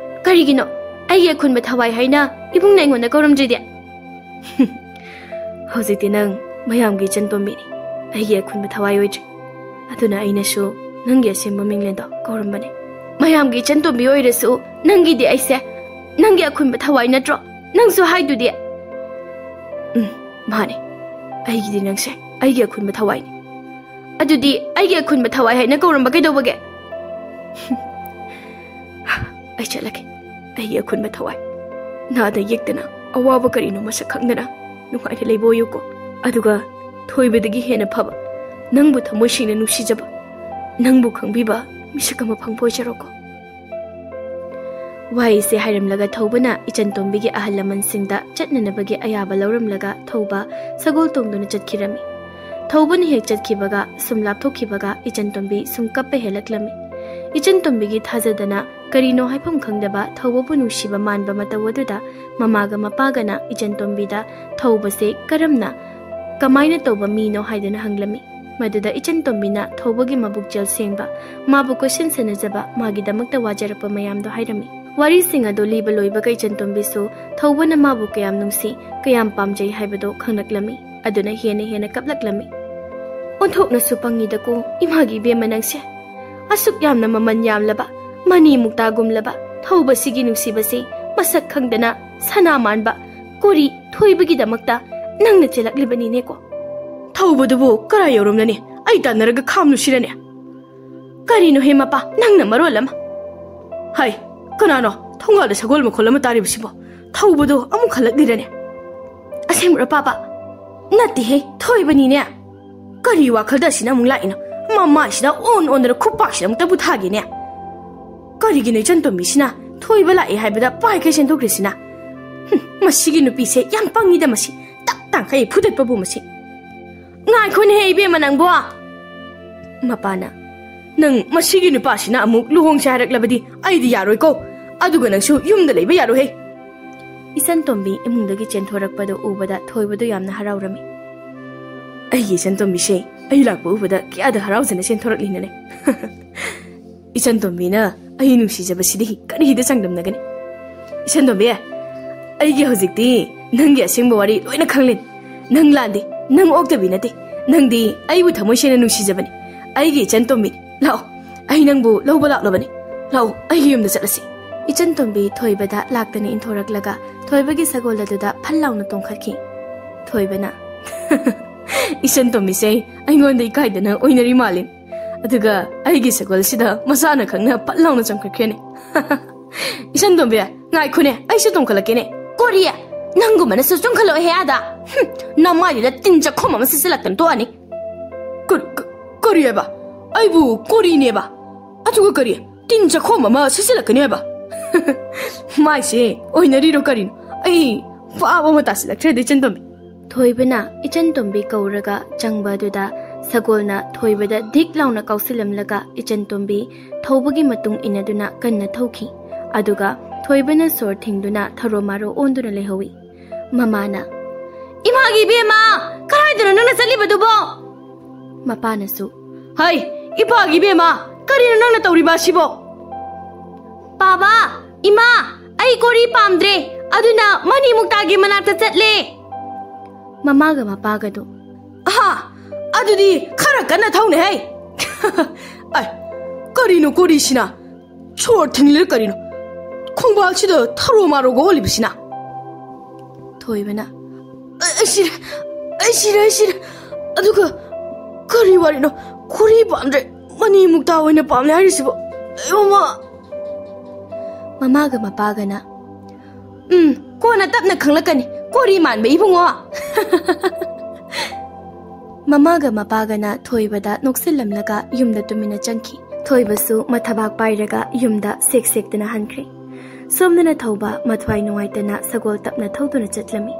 Speaker 2: ꯀꯔꯤꯒꯤꯅꯣ ꯑꯩꯒꯤ ꯑꯈꯨꯟꯕ ꯊꯋꯥꯏ ꯍꯥꯏꯅ ꯏꯕꯨꯡꯅ ꯑꯩꯉꯣꯟꯗ ꯀꯧꯔꯝꯗ꯭ꯔꯤꯗꯤ?" "ꯍꯧꯖꯤꯛꯇꯤ ꯅꯪ ꯃꯌꯥꯝꯒꯤ ꯏꯆꯟꯇꯣꯝꯕꯤꯅꯤ, ꯑꯩꯒꯤ ꯑꯈꯨꯟꯕ ꯊꯋꯥꯏ ꯑꯣꯏꯗ꯭ꯔꯤ꯫ ꯑꯗꯨꯅ ꯑꯩꯅꯁꯨ ꯅꯪꯒꯤ ꯑꯁꯦꯡꯕ ꯃꯤꯡꯂꯦꯟꯗꯣ ꯀꯧꯔꯝꯕꯅꯦ." "ꯃꯌꯥꯝꯒꯤ ꯏꯆꯟꯇꯣꯝꯕꯤ ꯑꯣꯏꯔꯁꯨ ꯅꯪꯒꯤꯗꯤ ꯑꯩꯁꯦ ꯅꯪꯒꯤ ꯑꯈꯨꯟꯕ ꯊꯋꯥꯏ ꯅꯠꯇ꯭ꯔꯣ? ꯅꯪꯁꯨ ꯍꯥꯏꯗꯨꯗꯤ." "ꯃꯥꯅꯦ, ꯑꯩꯒꯤꯗꯤ ꯅꯪꯁꯦ ꯑꯩꯒꯤ ꯑꯈꯨꯟꯕ ꯊꯋꯥꯏꯅꯤ." "ꯑꯗꯨꯗꯤ ꯑꯩꯒꯤ ꯑꯈꯨꯟꯕ ꯊꯋꯥꯏ ꯍꯥꯏꯅ ꯀꯧꯔꯝꯕ ꯀꯩꯗꯧꯕꯒꯦ?" "ꯑꯩ ꯆꯠꯂꯒꯦ ꯑꯩꯒꯤ ꯑꯈꯨꯟꯕ ꯊꯋꯥꯏ, ꯅꯥꯗ ꯌꯦꯛꯇꯅ ꯑꯋꯥꯕ ꯀꯔꯤꯅꯣ ꯃꯁꯛ ꯈꯪꯗꯅ ꯅꯨꯡꯉꯥꯏꯅ ꯂꯩꯕ ꯑꯣꯏꯌꯨꯀꯣ꯫ ꯑꯗꯨꯒ ꯊꯣꯏꯕꯗꯒꯤ ꯍꯦꯟꯅ ꯐꯕ, ꯅꯪꯕꯨ ꯊꯃꯣꯏ ꯁꯦꯡꯅ ꯅꯨꯡꯁꯤꯖꯕ, ꯅꯪꯕꯨ ꯈꯪꯕꯤꯕ ꯃꯤꯁꯛ ꯑꯃ ꯐꯪꯕ ꯑꯣꯏꯖꯔꯣꯀꯣ." ꯋꯥꯍꯩꯁꯦ ꯍꯥꯏꯔꯝꯂꯒ ꯊꯧꯕꯅ ꯏꯆꯟꯇꯣꯝꯕꯤꯒꯤ ꯑꯍꯜ ꯂꯃꯟꯁꯤꯡꯗ ꯆꯠꯅꯅꯕꯒꯤ ꯑꯌꯥꯕ ꯂꯧꯔꯝꯂꯒ ꯊꯧꯕ ꯁꯒꯣꯜ ꯇꯣꯡꯗꯨꯅ ꯆꯠꯈꯤꯔꯝꯃꯤ꯫ ꯊꯧꯕꯅ ꯍꯦꯛ ꯆꯠꯈꯤꯕꯒ ꯁꯨꯝ ꯂꯥꯞꯊꯣꯛꯈꯤꯕꯒ ꯏꯆꯟꯇꯣꯝꯕꯤ ꯁꯨꯝ ꯀꯞꯄ ꯍꯦꯜꯂꯛꯂꯝꯃꯤ꯫ ꯏꯆꯟꯇꯣꯝꯕꯤꯒꯤ ꯊꯥꯖꯗꯅ ꯀꯔꯤꯅꯣ ꯍꯥꯏꯐꯝ ꯈꯪꯗꯕ ꯊꯧꯕꯕꯨ ꯅꯨꯡꯁꯤꯕ ꯃꯥꯟꯕ ꯃꯇꯧ ꯑꯗꯨꯗ ꯃꯃꯥꯒ ꯃꯄꯥꯒꯅ ꯏꯆꯟꯇꯣꯝꯕꯤꯗ ꯊꯧꯕꯁꯦ ꯀꯃꯥꯏꯅ ꯇꯧꯕ ꯃꯤꯅꯣ ꯍꯥꯏꯗꯨꯅ ꯍꯪꯂꯝꯃꯤ꯫ ꯃꯗꯨꯗ ꯏꯆꯟꯇꯣꯝꯕꯤꯅ ꯊꯧꯕꯒꯤ ꯃꯕꯨꯛꯆꯦꯜ ꯁꯦꯡꯕ, ꯃꯥꯕꯨ ꯀꯣꯏꯁꯟ ꯁꯦꯟꯅꯖꯕ, ꯃꯥꯒꯤꯗꯃꯛꯇ ꯋꯥꯖꯔꯛꯄ ꯃꯌꯥꯝꯗꯣ ꯍꯥꯏꯔꯝꯃꯤ꯫ ꯋꯥꯔꯤꯁꯤꯡ ꯑꯗꯨ ꯂꯤꯕ ꯂꯣꯏꯕꯒ ꯏꯆꯟꯇꯣꯝꯕꯤꯁꯨ ꯊꯧꯕꯅ ꯃꯥꯕꯨ ꯀꯌꯥꯝ ꯅꯨꯡꯁꯤ, ꯀꯌꯥም ꯄꯥꯝꯖꯩ ꯍꯥꯏꯕꯗꯣ ꯈꯪꯂꯛꯂꯝꯃꯤ꯫ ꯑꯗꯨꯅ ꯍꯦꯟꯅ ꯀꯞꯂꯛꯂꯝꯃꯤ꯫ "ꯑꯣꯟꯊꯣꯛꯅꯁꯨ ꯄꯪꯉꯤꯗꯀꯣ ꯏꯃꯥꯒꯤ ꯏꯕꯦꯝꯃ ꯅꯪꯁꯦ꯫ ꯑꯁꯨꯛ ꯌꯥꯝꯅ ꯃꯃꯜ ꯌꯥꯝꯂꯕ, ꯃꯅꯤ ꯃꯨꯛꯇꯥꯒꯨꯝꯂꯕ ꯊꯧꯕꯁꯤꯒꯤ ꯅꯨꯡꯁꯤꯕꯁꯤ ꯃꯁꯛ ꯈꯪꯗꯅ ꯁꯅꯥ ꯃꯥꯟꯕ ꯀꯣꯔꯤ ꯊꯣꯏꯕꯒꯤꯗꯃꯛꯇ ꯅꯪꯅ ꯆꯦꯜꯂꯛꯂꯤꯕꯅꯤꯅꯦꯀꯣ."
Speaker 1: "ꯊꯧꯕꯗꯨꯕꯨ ꯀꯔꯥꯏ ꯌꯧꯔꯝꯂꯅꯤ? ꯑꯩ ꯇꯥꯟꯅꯔꯒ ꯈꯥꯝꯂꯨꯁꯤꯔꯅꯦ?"
Speaker 2: "ꯀꯔꯤꯅꯣ ꯍꯦ ꯃꯄꯥ, ꯅꯪꯅ ꯃꯔꯣꯜ ꯑꯃ!"
Speaker 1: "ꯍꯥꯏ, ꯀꯅꯥꯅꯣ ꯊꯣꯡꯒꯥꯜꯗ ꯁꯒꯣꯜ ꯃꯈꯣꯜ ꯑꯃ ꯇꯥꯔꯤꯕꯁꯤꯕꯣ? ꯊꯧꯕꯗꯣ ꯑꯃꯨꯛ ꯍꯜꯂꯛꯂꯤꯔꯅꯦ?"
Speaker 2: "ꯑꯁꯦꯡꯕ꯭ꯔꯣ ꯄꯥꯄꯥ?" "ꯅꯠꯇꯦꯍꯦ, ꯊꯣꯏꯕꯅꯤꯅꯦ."
Speaker 1: "ꯀꯔꯤ ꯋꯥꯈꯜꯗ ꯑꯁꯤꯅ ꯑꯃꯨꯛ ꯂꯥꯛꯏꯅꯣ? ꯃꯃꯥꯏꯁꯤꯗ ꯑꯣꯟꯗꯅ ꯈꯨꯄꯥꯛꯁꯤꯗ ꯑꯃꯨꯛꯇꯕꯨ ꯊꯥꯒꯦꯅꯦ꯫ ꯀꯔꯤꯒꯤꯅꯣ ꯏꯆꯟꯇꯣꯝꯕꯤꯁꯤꯅ ꯊꯣꯏꯕ ꯂꯥꯛꯑꯦ ꯍꯥꯏꯕꯗ ꯄꯥꯏꯈꯩ ꯆꯦꯟꯊꯣꯛꯈ꯭ꯔꯤꯁꯤꯅ? ꯃꯁꯤꯒꯤ ꯅꯨꯄꯤꯁꯦ ꯌꯥꯝ ꯄꯪꯉꯤꯗ ꯃꯁꯤ, ꯇꯛ ꯇꯥꯡꯈꯩ ꯐꯨꯗꯠꯄꯕꯨ ꯃꯁꯤ." "ꯉꯥꯏꯈꯣꯅꯦꯍꯦ ꯏꯕꯦꯝꯃ ꯅꯪꯕꯣ!"
Speaker 2: ꯃꯄꯥꯅ
Speaker 1: nang masigi nupasina amuk luhong sa haraklabadi ay di yaroy ko. Aduga nangsu yumda laiba yaro he.
Speaker 2: Isan Tombi imungdagi chenthorakpado ubada thoibado yamna haraurami.
Speaker 1: Ay isan Tombi se ay lakpa ubada kiyada harauzana chenthoraklinane. Isan Tombi na ay nungsijabasidi karihida sangdamnagani. Isan Tombi ay gi hojikti nanggi asengba wari loina khanglin. Nang landi nang oktabi nate. Nangdi ay bu thamoi sena nungsijabani. Ay gi Isan Tombi lao ay nangbu lawba laklabani. Lao ay yumda chatlasi.
Speaker 2: Isan Tombi thoibada laktani inthoraklaga thoibagi sagoladada phallauna tongkhatki. Thoibana
Speaker 1: Isan Tombi se ay ngonda ikaidana oinari malin. Aduga ay gi sagolsida masana khangna phallauna chamkhakhene. Isan Tombi ngai khune ay se tongkhalakene. Korea nangu mana su chongkhalo he ada. Namari la tinja khoma masisilakan to ani. Korea ba ay bu Korea ne ba. Aduga Korea tinja khoma ma sisilakane ba. Mai se oinari ro karin ai paaba mata silakre de Isan Tombi.
Speaker 2: Thoibana Isan Tombi kauraga changba duda sagolna thoibada dik launa kausilamlaga Isan Tombi thobagi matung inaduna kanna thauki. Aduga thoibana sor thingduna tharomaro onduna lehawi. Mamana Imagi bema karaiduna nangna chalibadubo. Mapana su
Speaker 1: Hai ipagi bema karina nangna tawriba sibo.
Speaker 2: Baba Ima ai kori pamdre aduna mani muktagi manakta chatle. Mamaga mapaga do
Speaker 1: aha adudi khara kana thaune hai. Ai karino kori sina chor thinglir karino khongbal sida tharo maro go olibsina.
Speaker 2: Thoibana
Speaker 1: Ashira aduga kari warino kori pamdre mani mukta oina pamle harisibo. Mama
Speaker 2: Mamaga mapagana
Speaker 1: kona tapna khanglakani kori manba ibungo.
Speaker 2: Mamaga mapagana thoibada noksillamlaga yumda tumina changki. Thoibasu mathabak pairaga yumda sektana hankre. Somdana thauba mathwai nuwaitana sagol tapna thauduna chatlami.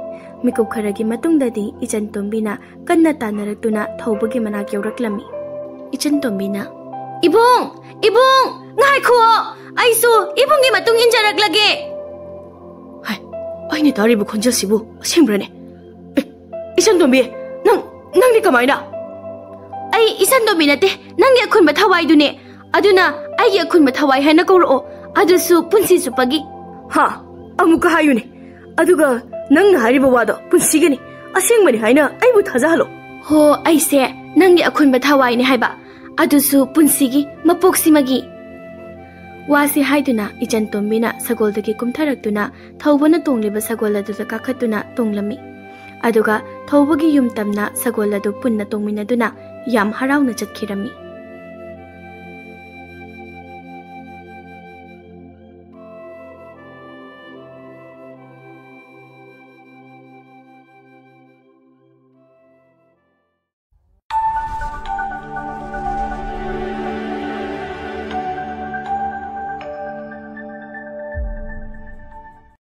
Speaker 2: Mikup kharagi matungdadi Isan Tombina kanna tanaraktuna thaubagi manak yauraklami. Isan Tombina Ibung ngai kho aisu ibungi matung injaraklage.
Speaker 1: Hai aini taribu khonjasibu asembrane. Isan Tombi nangni kamaina?
Speaker 2: Ai Isan Tombi nate nangi Akhunba Thawai dune aduna ai Akhunba Thawai haina kauro adusu punsi supagi.
Speaker 1: Ha amuka hayune aduga nangna hariba wado punsigani asengmani haina aibu thajahalo.
Speaker 2: Ho aise nangi Akhunba Thawai ne haiba adusu punsigi mapoksimagi. Wasi haiduna Isan Tombina sagoldagi kumtharaktuna thaubana tongliba sagoladada kakhatuna tonglami. Aduga thaubagi yumtamna sagoladu punna tongminaduna yam harauna chatkirami.